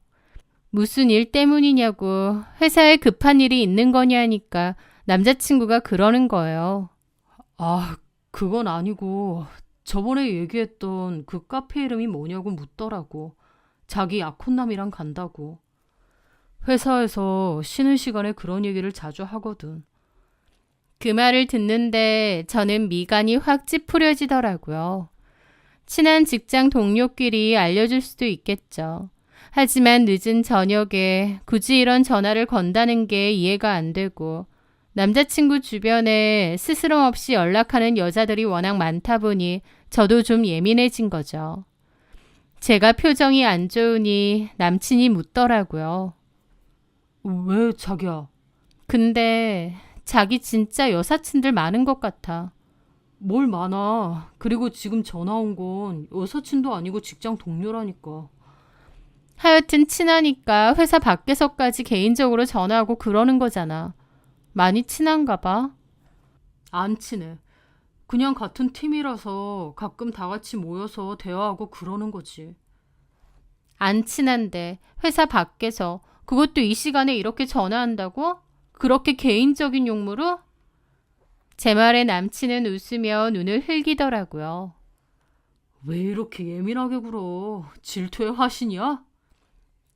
무슨 일 때문이냐고 회사에 급한 일이 있는 거냐니까 남자친구가 그러는 거예요. 그건 아니고 저번에 얘기했던 그 카페 이름이 뭐냐고 묻더라고. 자기 약혼남이랑 간다고. 회사에서 쉬는 시간에 그런 얘기를 자주 하거든. 그 말을 듣는데 저는 미간이 확 찌푸려지더라고요. 친한 직장 동료끼리 알려줄 수도 있겠죠. 하지만 늦은 저녁에 굳이 이런 전화를 건다는 게 이해가 안 되고 남자친구 주변에 스스럼 없이 연락하는 여자들이 워낙 많다 보니 저도 좀 예민해진 거죠. 제가 표정이 안 좋으니 남친이 묻더라고요. 왜 자기야? 근데 자기 진짜 여사친들 많은 것 같아. 뭘 많아. 그리고 지금 전화 온 건 여사친도 아니고 직장 동료라니까. 하여튼 친하니까 회사 밖에서까지 개인적으로 전화하고 그러는 거잖아. 많이 친한가 봐. 안 친해. 그냥 같은 팀이라서 가끔 다 같이 모여서 대화하고 그러는 거지. 안 친한데 회사 밖에서 그것도 이 시간에 이렇게 전화한다고? 그렇게 개인적인 용무로? 제 말에 남친은 웃으며 눈을 흘기더라고요. 왜 이렇게 예민하게 굴어? 질투의 화신이야?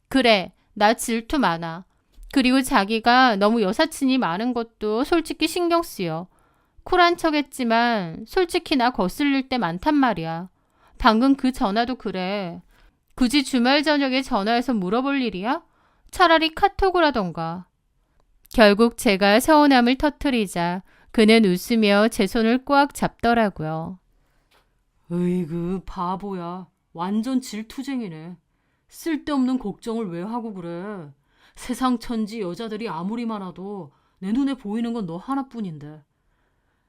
그래, 나 질투 많아. 그리고 자기가 너무 여사친이 많은 것도 솔직히 신경 쓰여. 쿨한 척 했지만 솔직히 나 거슬릴 때 많단 말이야. 방금 그 전화도 그래. 굳이 주말 저녁에 전화해서 물어볼 일이야? 차라리 카톡을 하던가. 결국 제가 서운함을 터뜨리자 그는 웃으며 제 손을 꽉 잡더라고요. 으이그 바보야. 완전 질투쟁이네. 쓸데없는 걱정을 왜 하고 그래. 세상 천지 여자들이 아무리 많아도 내 눈에 보이는 건 너 하나뿐인데.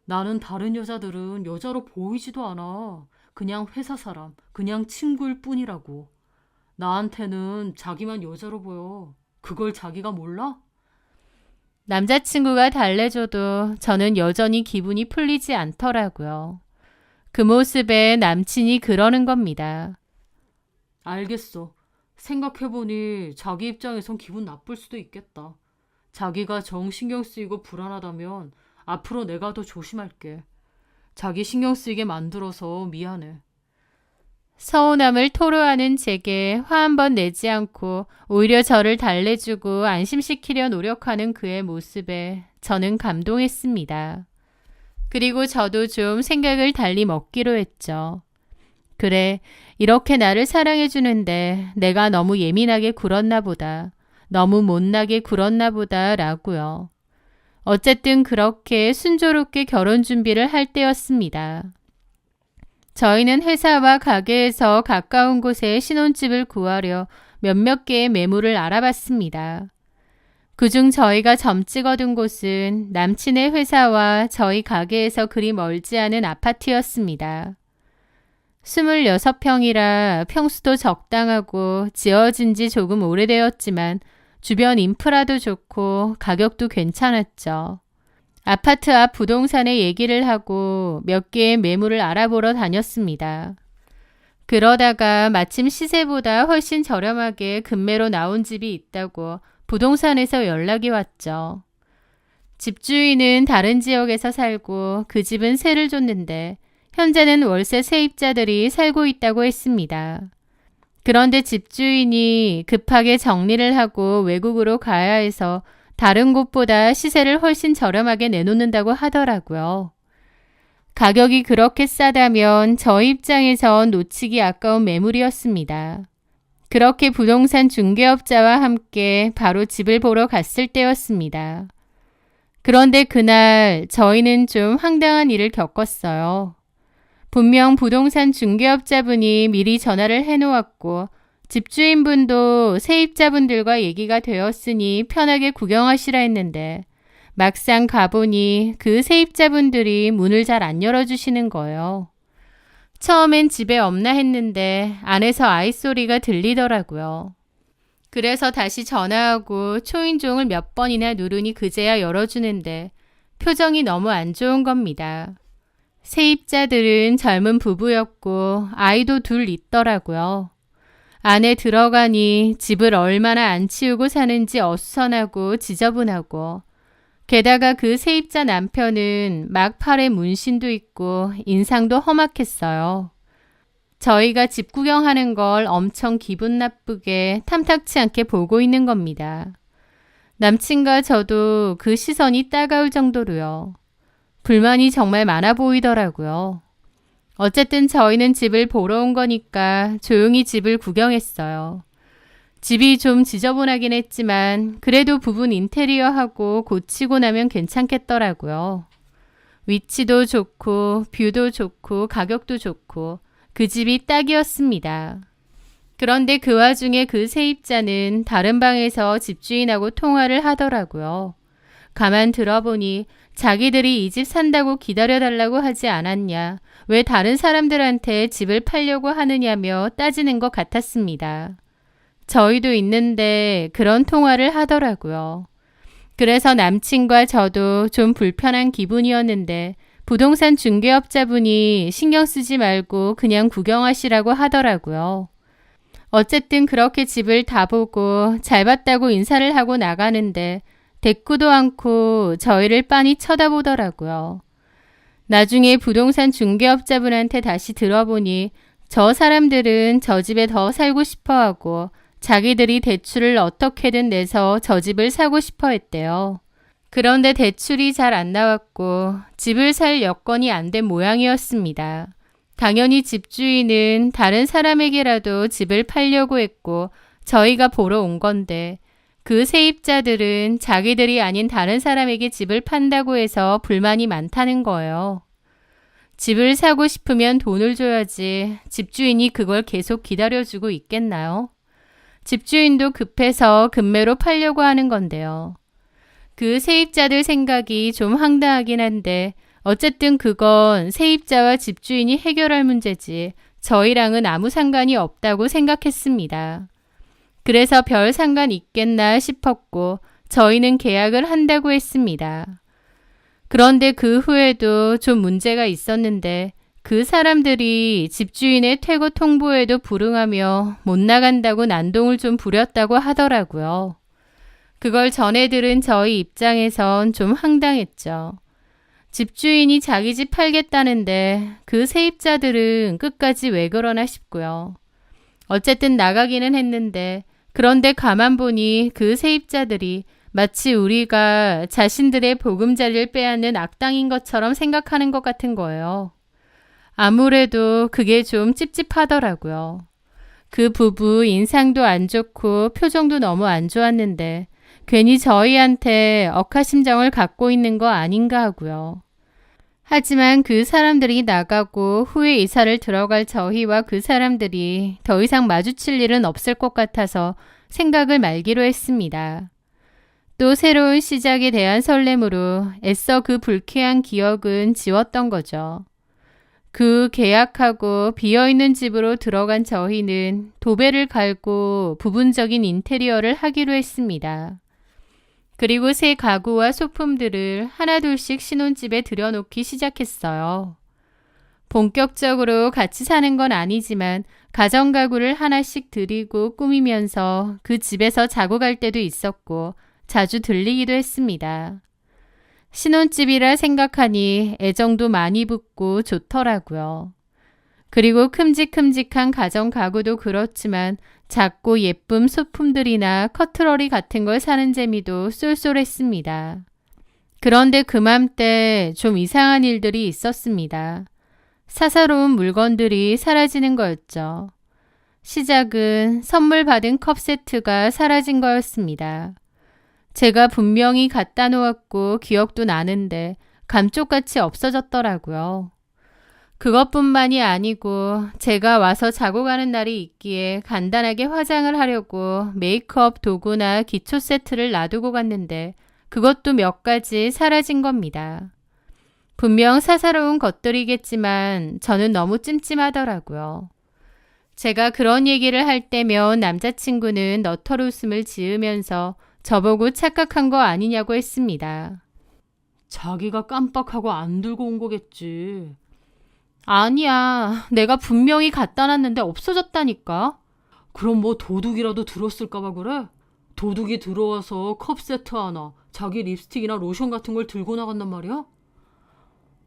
나는 다른 여자들은 여자로 보이지도 않아. 그냥 회사 사람, 그냥 친구일 뿐이라고. 나한테는 자기만 여자로 보여. 그걸 자기가 몰라? 남자친구가 달래줘도 저는 여전히 기분이 풀리지 않더라고요. 그 모습에 남친이 그러는 겁니다. 알겠어. 생각해보니 자기 입장에선 기분 나쁠 수도 있겠다. 자기가 정 신경 쓰이고 불안하다면 앞으로 내가 더 조심할게. 자기 신경 쓰이게 만들어서 미안해. 서운함을 토로하는 제게 화 한 번 내지 않고 오히려 저를 달래주고 안심시키려 노력하는 그의 모습에 저는 감동했습니다. 그리고 저도 좀 생각을 달리 먹기로 했죠. 그래, 이렇게 나를 사랑해주는데 내가 너무 예민하게 굴었나 보다. 너무 못나게 굴었나 보다 라고요. 어쨌든 그렇게 순조롭게 결혼 준비를 할 때였습니다. 저희는 회사와 가게에서 가까운 곳에 신혼집을 구하려 몇몇 개의 매물을 알아봤습니다. 그중 저희가 점 찍어둔 곳은 남친의 회사와 저희 가게에서 그리 멀지 않은 아파트였습니다. 26평이라 평수도 적당하고 지어진 지 조금 오래되었지만 주변 인프라도 좋고 가격도 괜찮았죠. 아파트 앞 부동산에 얘기를 하고 몇 개의 매물을 알아보러 다녔습니다. 그러다가 마침 시세보다 훨씬 저렴하게 금매로 나온 집이 있다고 부동산에서 연락이 왔죠. 집주인은 다른 지역에서 살고 그 집은 세를 줬는데 현재는 월세 세입자들이 살고 있다고 했습니다. 그런데 집주인이 급하게 정리를 하고 외국으로 가야 해서 다른 곳보다 시세를 훨씬 저렴하게 내놓는다고 하더라고요. 가격이 그렇게 싸다면 저희 입장에선 놓치기 아까운 매물이었습니다. 그렇게 부동산 중개업자와 함께 바로 집을 보러 갔을 때였습니다. 그런데 그날 저희는 좀 황당한 일을 겪었어요. 분명 부동산 중개업자분이 미리 전화를 해놓았고 집주인분도 세입자분들과 얘기가 되었으니 편하게 구경하시라 했는데 막상 가보니 그 세입자분들이 문을 잘 안 열어주시는 거예요. 처음엔 집에 없나 했는데 안에서 아이 소리가 들리더라고요. 그래서 다시 전화하고 초인종을 몇 번이나 누르니 그제야 열어주는데 표정이 너무 안 좋은 겁니다. 세입자들은 젊은 부부였고 아이도 둘 있더라고요. 안에 들어가니 집을 얼마나 안 치우고 사는지 어수선하고 지저분하고 게다가 그 세입자 남편은 막 팔에 문신도 있고 인상도 험악했어요. 저희가 집 구경하는 걸 엄청 기분 나쁘게 탐탁치 않게 보고 있는 겁니다. 남친과 저도 그 시선이 따가울 정도로요. 불만이 정말 많아 보이더라고요. 어쨌든 저희는 집을 보러 온 거니까 조용히 집을 구경했어요. 집이 좀 지저분하긴 했지만 그래도 부분 인테리어하고 고치고 나면 괜찮겠더라고요. 위치도 좋고 뷰도 좋고 가격도 좋고 그 집이 딱이었습니다. 그런데 그 와중에 그 세입자는 다른 방에서 집주인하고 통화를 하더라고요. 가만 들어보니 자기들이 이 집 산다고 기다려달라고 하지 않았냐, 왜 다른 사람들한테 집을 팔려고 하느냐며 따지는 것 같았습니다. 저희도 있는데 그런 통화를 하더라고요. 그래서 남친과 저도 좀 불편한 기분이었는데 부동산 중개업자분이 신경 쓰지 말고 그냥 구경하시라고 하더라고요. 어쨌든 그렇게 집을 다 보고 잘 봤다고 인사를 하고 나가는데 대꾸도 않고 저희를 빤히 쳐다보더라고요. 나중에 부동산 중개업자분한테 다시 들어보니 저 사람들은 저 집에 더 살고 싶어하고 자기들이 대출을 어떻게든 내서 저 집을 사고 싶어 했대요. 그런데 대출이 잘 안 나왔고 집을 살 여건이 안 된 모양이었습니다. 당연히 집주인은 다른 사람에게라도 집을 팔려고 했고 저희가 보러 온 건데 그 세입자들은 자기들이 아닌 다른 사람에게 집을 판다고 해서 불만이 많다는 거예요. 집을 사고 싶으면 돈을 줘야지 집주인이 그걸 계속 기다려주고 있겠나요? 집주인도 급해서 금매로 팔려고 하는 건데요. 그 세입자들 생각이 좀 황당하긴 한데 어쨌든 그건 세입자와 집주인이 해결할 문제지 저희랑은 아무 상관이 없다고 생각했습니다. 그래서 별 상관 있겠나 싶었고 저희는 계약을 한다고 했습니다. 그런데 그 후에도 좀 문제가 있었는데 그 사람들이 집주인의 퇴거 통보에도 불응하며 못 나간다고 난동을 좀 부렸다고 하더라고요. 그걸 전해 들은 저희 입장에선 좀 황당했죠. 집주인이 자기 집 팔겠다는데 그 세입자들은 끝까지 왜 그러나 싶고요. 어쨌든 나가기는 했는데 그런데 가만 보니 그 세입자들이 마치 우리가 자신들의 보금자리를 빼앗는 악당인 것처럼 생각하는 것 같은 거예요. 아무래도 그게 좀 찝찝하더라고요. 그 부부 인상도 안 좋고 표정도 너무 안 좋았는데 괜히 저희한테 억하심정을 갖고 있는 거 아닌가 하고요. 하지만 그 사람들이 나가고 후에 이사를 들어갈 저희와 그 사람들이 더 이상 마주칠 일은 없을 것 같아서 생각을 말기로 했습니다. 또 새로운 시작에 대한 설렘으로 애써 그 불쾌한 기억은 지웠던 거죠. 그 계약하고 비어있는 집으로 들어간 저희는 도배를 갈고 부분적인 인테리어를 하기로 했습니다. 그리고 새 가구와 소품들을 하나둘씩 신혼집에 들여놓기 시작했어요. 본격적으로 같이 사는 건 아니지만 가정가구를 하나씩 들이고 꾸미면서 그 집에서 자고 갈 때도 있었고 자주 들리기도 했습니다. 신혼집이라 생각하니 애정도 많이 붙고 좋더라고요. 그리고 큼직큼직한 가정가구도 그렇지만 작고 예쁜 소품들이나 커트러리 같은 걸 사는 재미도 쏠쏠했습니다. 그런데 그맘때 좀 이상한 일들이 있었습니다. 사사로운 물건들이 사라지는 거였죠. 시작은 선물 받은 컵 세트가 사라진 거였습니다. 제가 분명히 갖다 놓았고 기억도 나는데 감쪽같이 없어졌더라고요. 그것뿐만이 아니고 제가 와서 자고 가는 날이 있기에 간단하게 화장을 하려고 메이크업 도구나 기초 세트를 놔두고 갔는데 그것도 몇 가지 사라진 겁니다. 분명 사사로운 것들이겠지만 저는 너무 찜찜하더라고요. 제가 그런 얘기를 할 때면 남자친구는 너털 웃음을 지으면서 저보고 착각한 거 아니냐고 했습니다. 자기가 깜빡하고 안 들고 온 거겠지. 아니야, 내가 분명히 갖다 놨는데 없어졌다니까. 그럼 뭐 도둑이라도 들었을까 봐 그래? 도둑이 들어와서 컵 세트 하나, 자기 립스틱이나 로션 같은 걸 들고 나간단 말이야?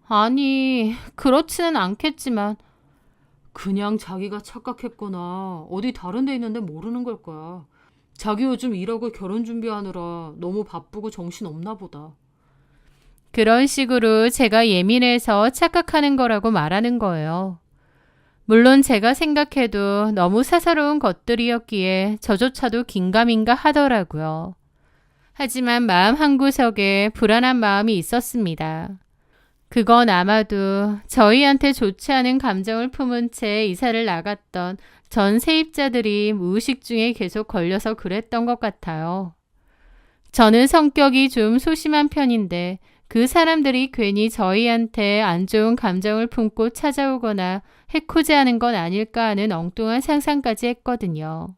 아니, 그렇지는 않겠지만. 그냥 자기가 착각했거나 어디 다른 데 있는데 모르는 걸 거야. 자기 요즘 일하고 결혼 준비하느라 너무 바쁘고 정신 없나 보다. 그런 식으로 제가 예민해서 착각하는 거라고 말하는 거예요. 물론 제가 생각해도 너무 사사로운 것들이었기에 저조차도 긴가민가 하더라고요. 하지만 마음 한구석에 불안한 마음이 있었습니다. 그건 아마도 저희한테 좋지 않은 감정을 품은 채 이사를 나갔던 전 세입자들이 무의식 중에 계속 걸려서 그랬던 것 같아요. 저는 성격이 좀 소심한 편인데 그 사람들이 괜히 저희한테 안 좋은 감정을 품고 찾아오거나 해코지하는 건 아닐까 하는 엉뚱한 상상까지 했거든요.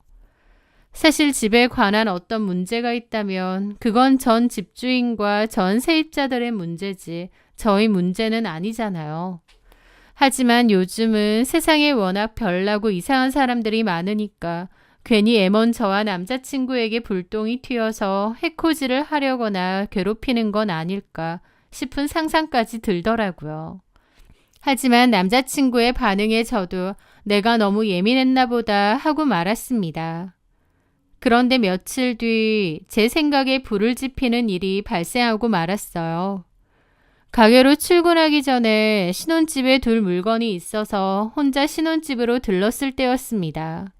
사실 집에 관한 어떤 문제가 있다면 그건 전 집주인과 전 세입자들의 문제지 저희 문제는 아니잖아요. 하지만 요즘은 세상에 워낙 별나고 이상한 사람들이 많으니까 괜히 애먼 저와 남자친구에게 불똥이 튀어서 해코지를 하려거나 괴롭히는 건 아닐까 싶은 상상까지 들더라고요. 하지만 남자친구의 반응에 저도 내가 너무 예민했나 보다 하고 말았습니다. 그런데 며칠 뒤 제 생각에 불을 지피는 일이 발생하고 말았어요. 가게로 출근하기 전에 신혼집에 둘 물건이 있어서 혼자 신혼집으로 들렀을 때였습니다.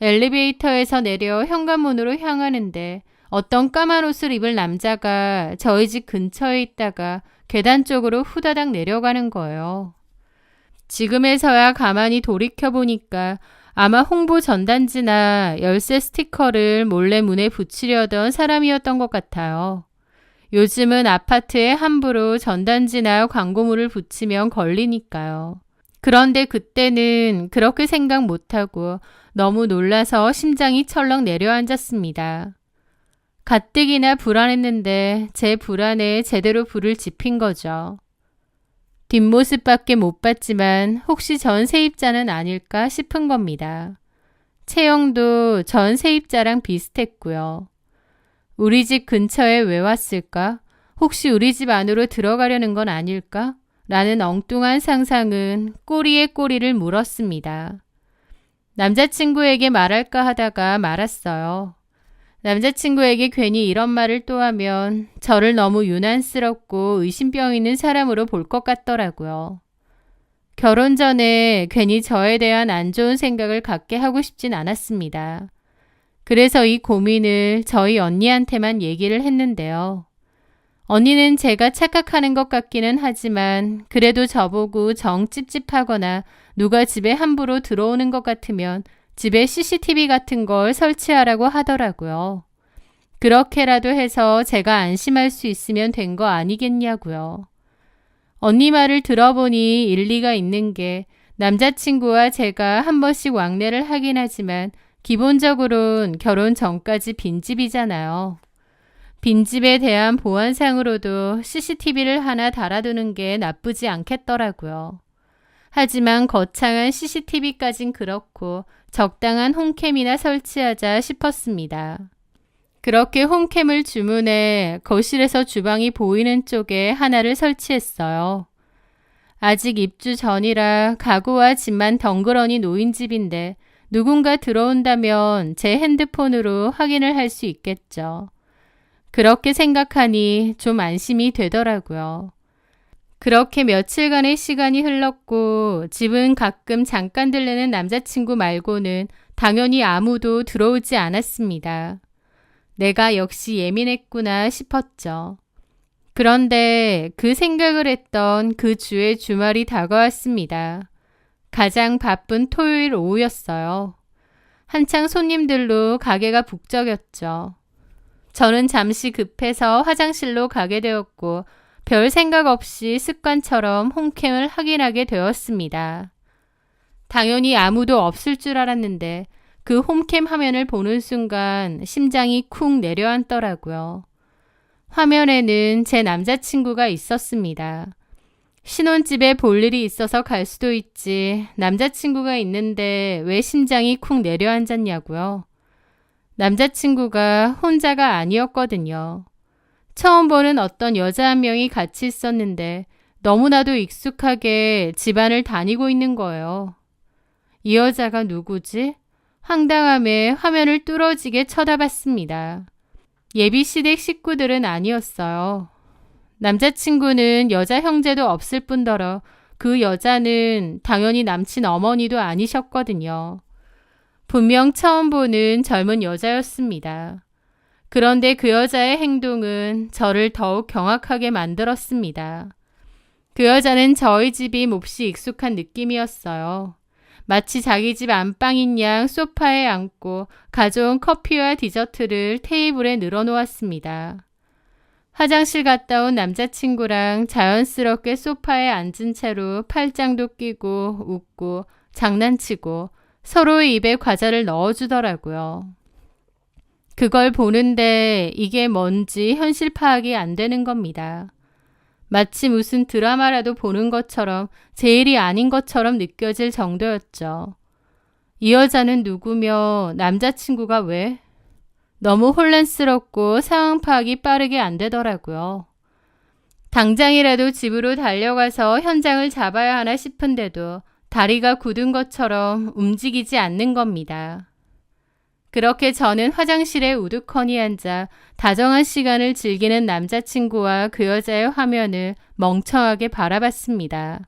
엘리베이터에서 내려 현관문으로 향하는데 어떤 까만 옷을 입을 남자가 저희 집 근처에 있다가 계단 쪽으로 후다닥 내려가는 거예요. 지금에서야 가만히 돌이켜보니까 아마 홍보 전단지나 열쇠 스티커를 몰래 문에 붙이려던 사람이었던 것 같아요. 요즘은 아파트에 함부로 전단지나 광고물을 붙이면 걸리니까요. 그런데 그때는 그렇게 생각 못하고 너무 놀라서 심장이 철렁 내려앉았습니다. 가뜩이나 불안했는데 제 불안에 제대로 불을 지핀 거죠. 뒷모습밖에 못 봤지만 혹시 전 세입자는 아닐까 싶은 겁니다. 체형도 전 세입자랑 비슷했고요. 우리 집 근처에 왜 왔을까? 혹시 우리 집 안으로 들어가려는 건 아닐까? 라는 엉뚱한 상상은 꼬리에 꼬리를 물었습니다. 남자친구에게 말할까 하다가 말았어요. 남자친구에게 괜히 이런 말을 또 하면 저를 너무 유난스럽고 의심병 있는 사람으로 볼 것 같더라고요. 결혼 전에 괜히 저에 대한 안 좋은 생각을 갖게 하고 싶진 않았습니다. 그래서 이 고민을 저희 언니한테만 얘기를 했는데요. 언니는 제가 착각하는 것 같기는 하지만 그래도 저보고 정 찝찝하거나 누가 집에 함부로 들어오는 것 같으면 집에 CCTV 같은 걸 설치하라고 하더라고요. 그렇게라도 해서 제가 안심할 수 있으면 된 거 아니겠냐고요. 언니 말을 들어보니 일리가 있는 게 남자친구와 제가 한 번씩 왕래를 하긴 하지만 기본적으론 결혼 전까지 빈집이잖아요. 빈집에 대한 보안상으로도 CCTV를 하나 달아두는 게 나쁘지 않겠더라고요. 하지만 거창한 CCTV까진 그렇고 적당한 홈캠이나 설치하자 싶었습니다. 그렇게 홈캠을 주문해 거실에서 주방이 보이는 쪽에 하나를 설치했어요. 아직 입주 전이라 가구와 집만 덩그러니 놓인 집인데 누군가 들어온다면 제 핸드폰으로 확인을 할 수 있겠죠. 그렇게 생각하니 좀 안심이 되더라고요. 그렇게 며칠간의 시간이 흘렀고 집은 가끔 잠깐 들르는 남자친구 말고는 당연히 아무도 들어오지 않았습니다. 내가 역시 예민했구나 싶었죠. 그런데 그 생각을 했던 그 주의 주말이 다가왔습니다. 가장 바쁜 토요일 오후였어요. 한창 손님들로 가게가 북적였죠. 저는 잠시 급해서 화장실로 가게 되었고 별 생각 없이 습관처럼 홈캠을 확인하게 되었습니다. 당연히 아무도 없을 줄 알았는데 그 홈캠 화면을 보는 순간 심장이 쿵 내려앉더라고요. 화면에는 제 남자친구가 있었습니다. 신혼집에 볼 일이 있어서 갈 수도 있지 남자친구가 있는데 왜 심장이 쿵 내려앉았냐고요. 남자친구가 혼자가 아니었거든요. 처음 보는 어떤 여자 한 명이 같이 있었는데 너무나도 익숙하게 집안을 다니고 있는 거예요. 이 여자가 누구지? 황당함에 화면을 뚫어지게 쳐다봤습니다. 예비시댁 식구들은 아니었어요. 남자친구는 여자 형제도 없을 뿐더러 그 여자는 당연히 남친 어머니도 아니셨거든요. 분명 처음 보는 젊은 여자였습니다. 그런데 그 여자의 행동은 저를 더욱 경악하게 만들었습니다. 그 여자는 저희 집이 몹시 익숙한 느낌이었어요. 마치 자기 집 안방인 양 소파에 앉고 가져온 커피와 디저트를 테이블에 늘어놓았습니다. 화장실 갔다 온 남자친구랑 자연스럽게 소파에 앉은 채로 팔짱도 끼고 웃고 장난치고 서로의 입에 과자를 넣어주더라고요. 그걸 보는데 이게 뭔지 현실 파악이 안 되는 겁니다. 마치 무슨 드라마라도 보는 것처럼 제 일이 아닌 것처럼 느껴질 정도였죠. 이 여자는 누구며 남자친구가 왜? 너무 혼란스럽고 상황 파악이 빠르게 안 되더라고요. 당장이라도 집으로 달려가서 현장을 잡아야 하나 싶은데도 다리가 굳은 것처럼 움직이지 않는 겁니다. 그렇게 저는 화장실에 우두커니 앉아 다정한 시간을 즐기는 남자친구와 그 여자의 화면을 멍청하게 바라봤습니다.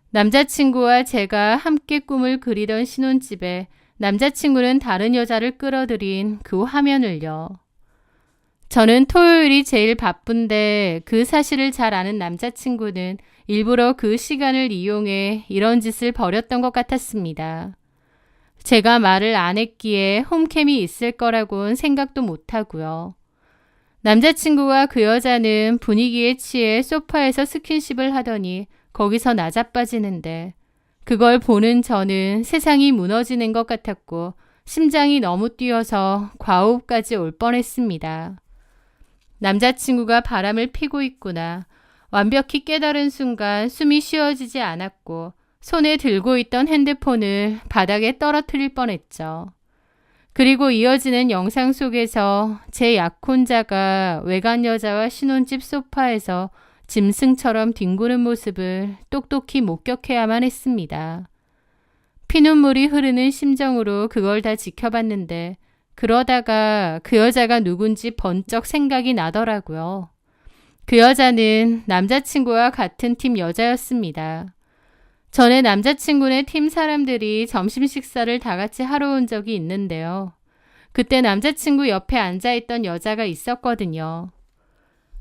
남자친구와 제가 함께 꿈을 그리던 신혼집에 남자친구는 다른 여자를 끌어들인 그 화면을요. 저는 토요일이 제일 바쁜데 그 사실을 잘 아는 남자친구는 일부러 그 시간을 이용해 이런 짓을 벌였던 것 같았습니다. 제가 말을 안 했기에 홈캠이 있을 거라고는 생각도 못하고요. 남자친구와 그 여자는 분위기에 취해 소파에서 스킨십을 하더니 거기서 나자빠지는데 그걸 보는 저는 세상이 무너지는 것 같았고 심장이 너무 뛰어서 과호흡까지 올 뻔했습니다. 남자친구가 바람을 피고 있구나. 완벽히 깨달은 순간 숨이 쉬어지지 않았고 손에 들고 있던 핸드폰을 바닥에 떨어뜨릴 뻔했죠. 그리고 이어지는 영상 속에서 제 약혼자가 외간 여자와 신혼집 소파에서 짐승처럼 뒹구는 모습을 똑똑히 목격해야만 했습니다. 피눈물이 흐르는 심정으로 그걸 다 지켜봤는데 그러다가 그 여자가 누군지 번쩍 생각이 나더라고요. 그 여자는 남자친구와 같은 팀 여자였습니다. 전에 남자친구네 팀 사람들이 점심 식사를 다 같이 하러 온 적이 있는데요. 그때 남자친구 옆에 앉아있던 여자가 있었거든요.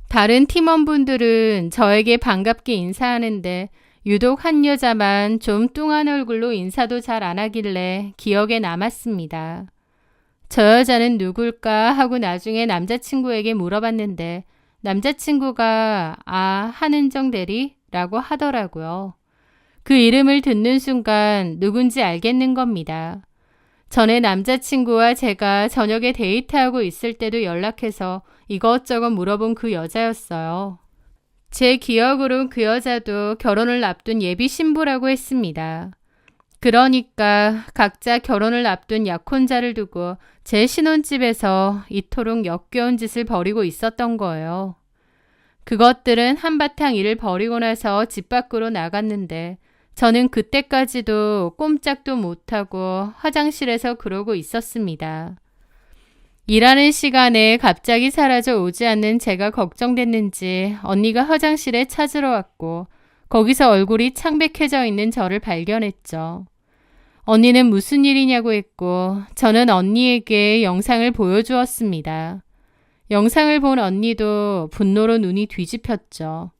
다른 팀원분들은 저에게 반갑게 인사하는데 유독 한 여자만 좀 뚱한 얼굴로 인사도 잘 안 하길래 기억에 남았습니다. 저 여자는 누굴까 하고 나중에 남자친구에게 물어봤는데 남자친구가 한은정 대리? 라고 하더라고요. 그 이름을 듣는 순간 누군지 알겠는 겁니다. 전에 남자친구와 제가 저녁에 데이트하고 있을 때도 연락해서 이것저것 물어본 그 여자였어요. 제 기억으론 그 여자도 결혼을 앞둔 예비 신부라고 했습니다. 그러니까 각자 결혼을 앞둔 약혼자를 두고 제 신혼집에서 이토록 역겨운 짓을 벌이고 있었던 거예요. 그것들은 한바탕 일을 벌이고 나서 집 밖으로 나갔는데 저는 그때까지도 꼼짝도 못하고 화장실에서 그러고 있었습니다. 일하는 시간에 갑자기 사라져 오지 않는 제가 걱정됐는지 언니가 화장실에 찾으러 왔고 거기서 얼굴이 창백해져 있는 저를 발견했죠. 언니는 무슨 일이냐고 했고 저는 언니에게 영상을 보여주었습니다. 영상을 본 언니도 분노로 눈이 뒤집혔죠.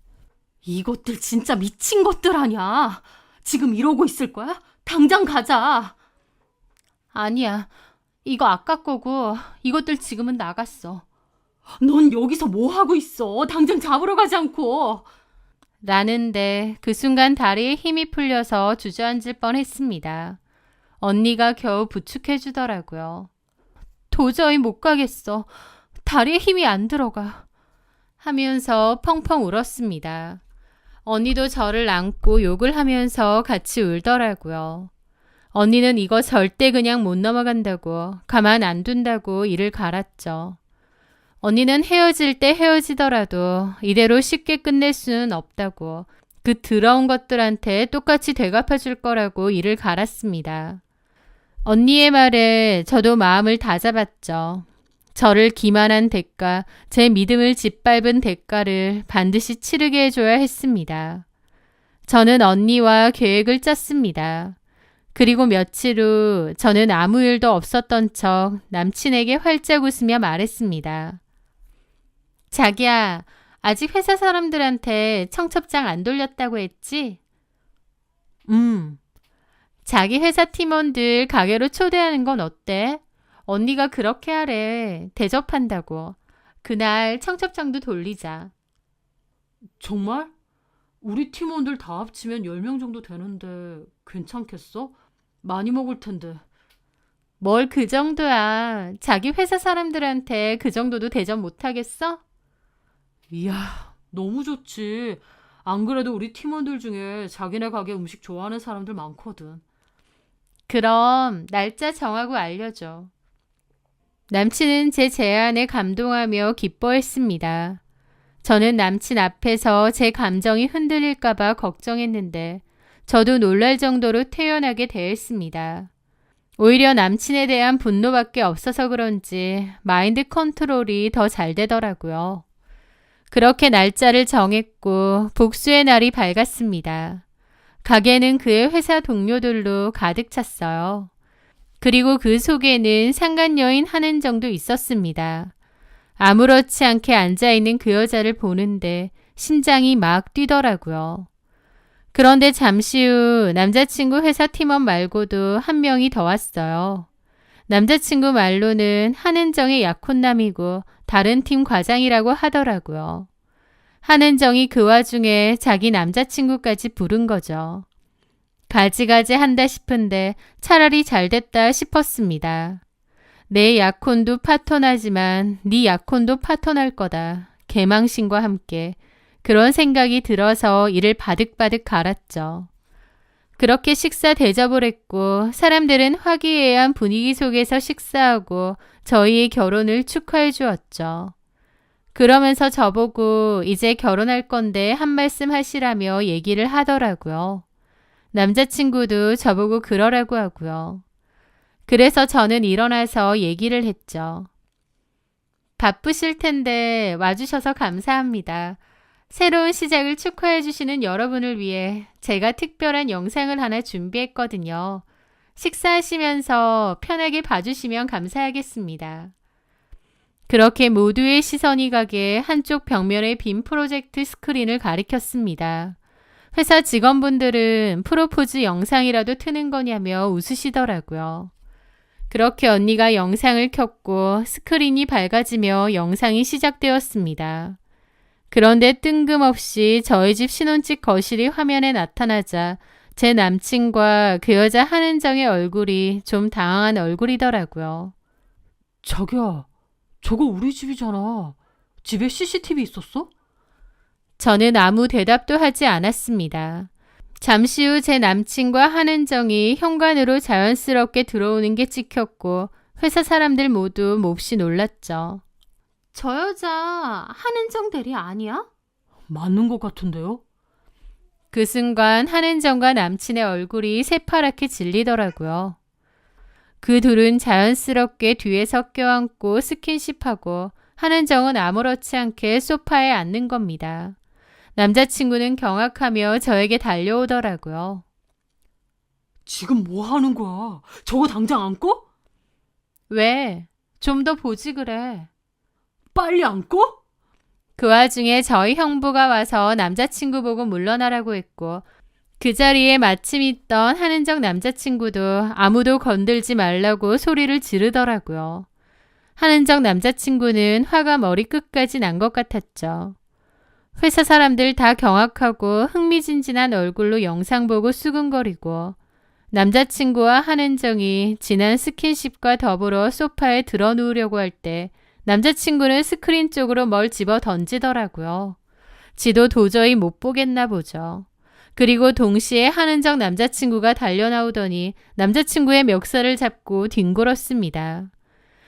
이것들 진짜 미친 것들 아냐? 지금 이러고 있을 거야? 당장 가자. 아니야. 이거 아까 거고 이것들 지금은 나갔어. 넌 여기서 뭐 하고 있어? 당장 잡으러 가지 않고. 라는데 그 순간 다리에 힘이 풀려서 주저앉을 뻔했습니다. 언니가 겨우 부축해 주더라고요. 도저히 못 가겠어. 다리에 힘이 안 들어가. 하면서 펑펑 울었습니다. 언니도 저를 안고 욕을 하면서 같이 울더라고요. 언니는 이거 절대 그냥 못 넘어간다고 가만 안 둔다고 이를 갈았죠. 언니는 헤어질 때 헤어지더라도 이대로 쉽게 끝낼 수는 없다고 그 더러운 것들한테 똑같이 되갚아줄 거라고 이를 갈았습니다. 언니의 말에 저도 마음을 다잡았죠. 저를 기만한 대가, 제 믿음을 짓밟은 대가를 반드시 치르게 해줘야 했습니다. 저는 언니와 계획을 짰습니다. 그리고 며칠 후 저는 아무 일도 없었던 척 남친에게 활짝 웃으며 말했습니다. 자기야, 아직 회사 사람들한테 청첩장 안 돌렸다고 했지? 자기 회사 팀원들 가게로 초대하는 건 어때? 언니가 그렇게 하래. 대접한다고. 그날 청첩장도 돌리자. 정말? 우리 팀원들 다 합치면 10명 정도 되는데 괜찮겠어? 많이 먹을 텐데. 뭘 그 정도야. 자기 회사 사람들한테 그 정도도 대접 못하겠어? 이야, 너무 좋지. 안 그래도 우리 팀원들 중에 자기네 가게 음식 좋아하는 사람들 많거든. 그럼 날짜 정하고 알려줘. 남친은 제 제안에 감동하며 기뻐했습니다. 저는 남친 앞에서 제 감정이 흔들릴까봐 걱정했는데 저도 놀랄 정도로 태연하게 대했습니다. 오히려 남친에 대한 분노밖에 없어서 그런지 마인드 컨트롤이 더 잘 되더라고요. 그렇게 날짜를 정했고 복수의 날이 밝았습니다. 가게는 그의 회사 동료들로 가득 찼어요. 그리고 그 속에는 상간녀인 한은정도 있었습니다. 아무렇지 않게 앉아있는 그 여자를 보는데 심장이 막 뛰더라고요. 그런데 잠시 후 남자친구 회사 팀원 말고도 한 명이 더 왔어요. 남자친구 말로는 한은정의 약혼남이고 다른 팀 과장이라고 하더라고요. 한은정이 그 와중에 자기 남자친구까지 부른 거죠. 가지가지 한다 싶은데 차라리 잘 됐다 싶었습니다. 내 약혼도 파토나지만 네 약혼도 파토날 거다. 개망신과 함께 그런 생각이 들어서 이를 바득바득 갈았죠. 그렇게 식사 대접을 했고 사람들은 화기애애한 분위기 속에서 식사하고 저희의 결혼을 축하해 주었죠. 그러면서 저보고 이제 결혼할 건데 한 말씀 하시라며 얘기를 하더라고요. 남자친구도 저보고 그러라고 하고요. 그래서 저는 일어나서 얘기를 했죠. 바쁘실 텐데 와주셔서 감사합니다. 새로운 시작을 축하해 주시는 여러분을 위해 제가 특별한 영상을 하나 준비했거든요. 식사하시면서 편하게 봐주시면 감사하겠습니다. 그렇게 모두의 시선이 가게 한쪽 벽면의 빈 프로젝트 스크린을 가리켰습니다. 회사 직원분들은 프로포즈 영상이라도 트는 거냐며 웃으시더라고요. 그렇게 언니가 영상을 켰고 스크린이 밝아지며 영상이 시작되었습니다. 그런데 뜬금없이 저희 집 신혼집 거실이 화면에 나타나자 제 남친과 그 여자 한은정의 얼굴이 좀 당황한 얼굴이더라고요. 자기야, 저거 우리 집이잖아. 집에 CCTV 있었어? 저는 아무 대답도 하지 않았습니다. 잠시 후 제 남친과 한은정이 현관으로 자연스럽게 들어오는 게 찍혔고 회사 사람들 모두 몹시 놀랐죠. 저 여자 한은정 대리 아니야? 맞는 것 같은데요? 그 순간 한은정과 남친의 얼굴이 새파랗게 질리더라고요. 그 둘은 자연스럽게 뒤에서 껴안고 스킨십하고 한은정은 아무렇지 않게 소파에 앉는 겁니다. 남자친구는 경악하며 저에게 달려오더라고요. 지금 뭐 하는 거야? 저거 당장 안고? 왜? 좀 더 보지 그래. 빨리 안고? 그 와중에 저희 형부가 와서 남자친구 보고 물러나라고 했고 그 자리에 마침 있던 한은정 남자친구도 아무도 건들지 말라고 소리를 지르더라고요. 한은정 남자친구는 화가 머리끝까지 난 것 같았죠. 회사 사람들 다 경악하고 흥미진진한 얼굴로 영상 보고 수근거리고 남자친구와 한은정이 진한 스킨십과 더불어 소파에 드러 누우려고 할 때 남자친구는 스크린 쪽으로 뭘 집어 던지더라고요. 지도 도저히 못 보겠나 보죠. 그리고 동시에 한은정 남자친구가 달려나오더니 남자친구의 멱살을 잡고 뒹굴었습니다.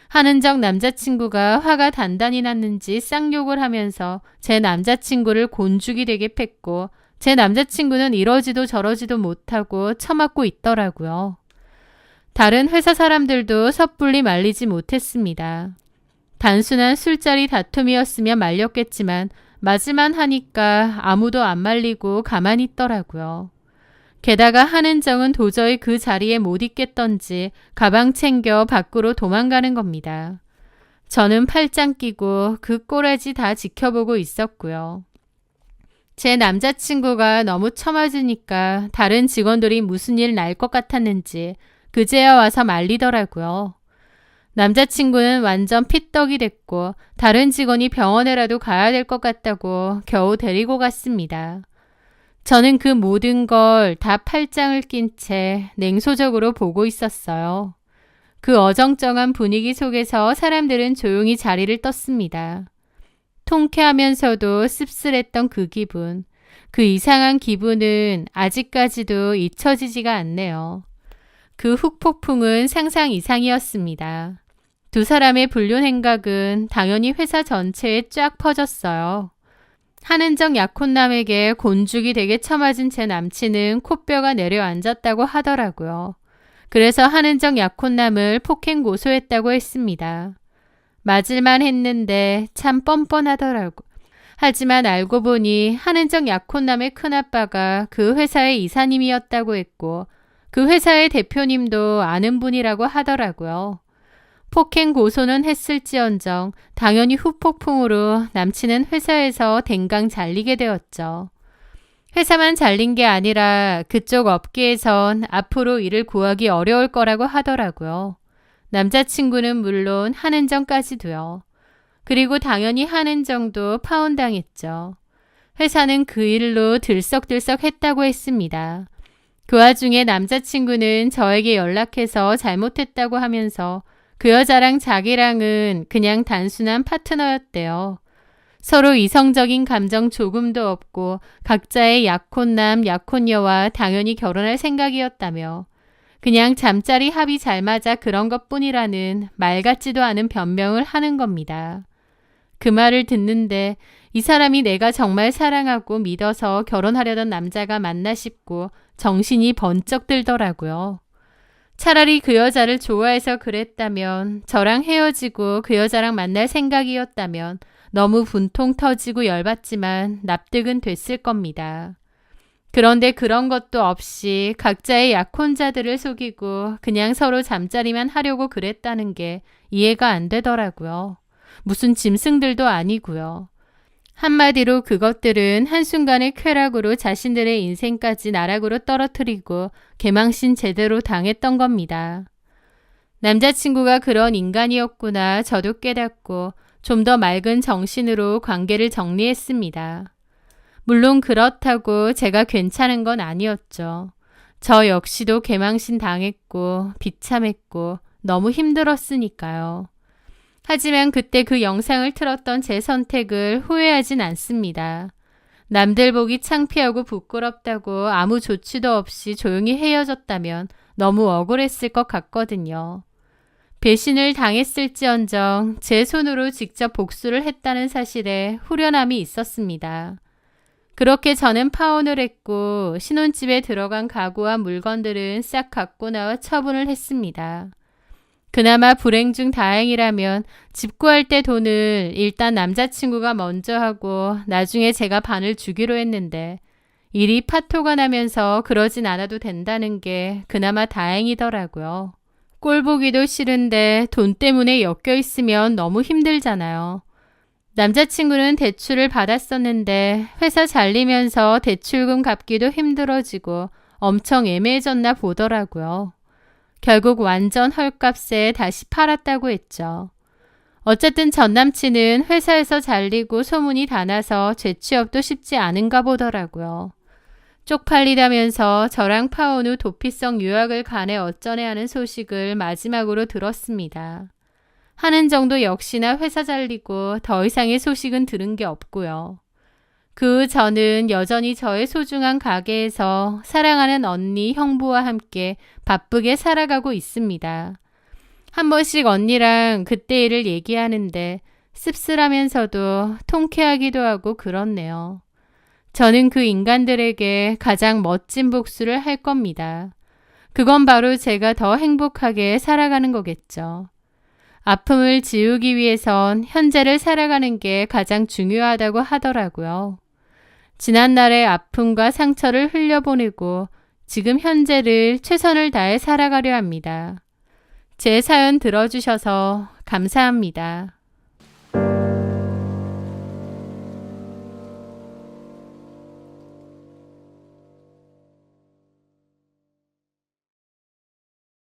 한은정 남자친구가 화가 단단히 났는지 쌍욕을 하면서 제 남자친구를 곤죽이 되게 팼고 제 남자친구는 이러지도 저러지도 못하고 처맞고 있더라고요. 다른 회사 사람들도 섣불리 말리지 못했습니다. 단순한 술자리 다툼이었으면 말렸겠지만 맞을만 하니까 아무도 안 말리고 가만히 있더라고요. 게다가 한은정은 도저히 그 자리에 못 있겠던지 가방 챙겨 밖으로 도망가는 겁니다. 저는 팔짱 끼고 그 꼬라지 다 지켜보고 있었고요. 제 남자친구가 너무 처맞으니까 다른 직원들이 무슨 일 날 것 같았는지 그제야 와서 말리더라고요. 남자친구는 완전 피떡이 됐고 다른 직원이 병원에라도 가야 될 것 같다고 겨우 데리고 갔습니다. 저는 그 모든 걸 다 팔짱을 낀 채 냉소적으로 보고 있었어요. 그 어정쩡한 분위기 속에서 사람들은 조용히 자리를 떴습니다. 통쾌하면서도 씁쓸했던 그 기분, 그 이상한 기분은 아직까지도 잊혀지지가 않네요. 그 훅폭풍은 상상 이상이었습니다. 두 사람의 불륜 행각은 당연히 회사 전체에 쫙 퍼졌어요. 한은정 약혼남에게 곤죽이 되게 처맞은 제 남친은 코뼈가 내려앉았다고 하더라고요. 그래서 한은정 약혼남을 폭행 고소했다고 했습니다. 맞을만 했는데 참 뻔뻔하더라고. 하지만 알고 보니 한은정 약혼남의 큰아빠가 그 회사의 이사님이었다고 했고 그 회사의 대표님도 아는 분이라고 하더라고요. 폭행 고소는 했을지언정 당연히 후폭풍으로 남친은 회사에서 댕강 잘리게 되었죠. 회사만 잘린 게 아니라 그쪽 업계에선 앞으로 일을 구하기 어려울 거라고 하더라고요. 남자친구는 물론 한은정까지도요. 그리고 당연히 한은정도 파혼당했죠. 회사는 그 일로 들썩들썩 했다고 했습니다. 그 와중에 남자친구는 저에게 연락해서 잘못했다고 하면서 그 여자랑 자기랑은 그냥 단순한 파트너였대요. 서로 이성적인 감정 조금도 없고 각자의 약혼남, 약혼녀와 당연히 결혼할 생각이었다며 그냥 잠자리 합이 잘 맞아 그런 것뿐이라는 말 같지도 않은 변명을 하는 겁니다. 그 말을 듣는데 이 사람이 내가 정말 사랑하고 믿어서 결혼하려던 남자가 맞나 싶고 정신이 번쩍 들더라고요. 차라리 그 여자를 좋아해서 그랬다면, 저랑 헤어지고 그 여자랑 만날 생각이었다면 너무 분통 터지고 열받지만 납득은 됐을 겁니다. 그런데 그런 것도 없이 각자의 약혼자들을 속이고 그냥 서로 잠자리만 하려고 그랬다는 게 이해가 안 되더라고요. 무슨 짐승들도 아니고요. 한마디로 그것들은 한순간의 쾌락으로 자신들의 인생까지 나락으로 떨어뜨리고 개망신 제대로 당했던 겁니다. 남자친구가 그런 인간이었구나 저도 깨닫고 좀 더 맑은 정신으로 관계를 정리했습니다. 물론 그렇다고 제가 괜찮은 건 아니었죠. 저 역시도 개망신 당했고 비참했고 너무 힘들었으니까요. 하지만 그때 그 영상을 틀었던 제 선택을 후회하진 않습니다. 남들 보기 창피하고 부끄럽다고 아무 조치도 없이 조용히 헤어졌다면 너무 억울했을 것 같거든요. 배신을 당했을지언정 제 손으로 직접 복수를 했다는 사실에 후련함이 있었습니다. 그렇게 저는 파혼을 했고 신혼집에 들어간 가구와 물건들은 싹 갖고 나와 처분을 했습니다. 그나마 불행 중 다행이라면 집 구할 때 돈을 일단 남자친구가 먼저 하고 나중에 제가 반을 주기로 했는데 일이 파토가 나면서 그러진 않아도 된다는 게 그나마 다행이더라고요. 꼴 보기도 싫은데 돈 때문에 엮여 있으면 너무 힘들잖아요. 남자친구는 대출을 받았었는데 회사 잘리면서 대출금 갚기도 힘들어지고 엄청 애매해졌나 보더라고요. 결국 완전 헐값에 다시 팔았다고 했죠. 어쨌든 전 남친은 회사에서 잘리고 소문이 다 나서 재취업도 쉽지 않은가 보더라고요. 쪽팔리다면서 저랑 파혼 후 도피성 유학을 가네 어쩌네 하는 소식을 마지막으로 들었습니다. 하는 정도 역시나 회사 잘리고 더 이상의 소식은 들은 게 없고요. 그 후 저는 여전히 저의 소중한 가게에서 사랑하는 언니, 형부와 함께 바쁘게 살아가고 있습니다. 한 번씩 언니랑 그때 일을 얘기하는데 씁쓸하면서도 통쾌하기도 하고 그렇네요. 저는 그 인간들에게 가장 멋진 복수를 할 겁니다. 그건 바로 제가 더 행복하게 살아가는 거겠죠. 아픔을 지우기 위해선 현재를 살아가는 게 가장 중요하다고 하더라고요. 지난날의 아픔과 상처를 흘려보내고 지금 현재를 최선을 다해 살아가려 합니다. 제 사연 들어주셔서 감사합니다.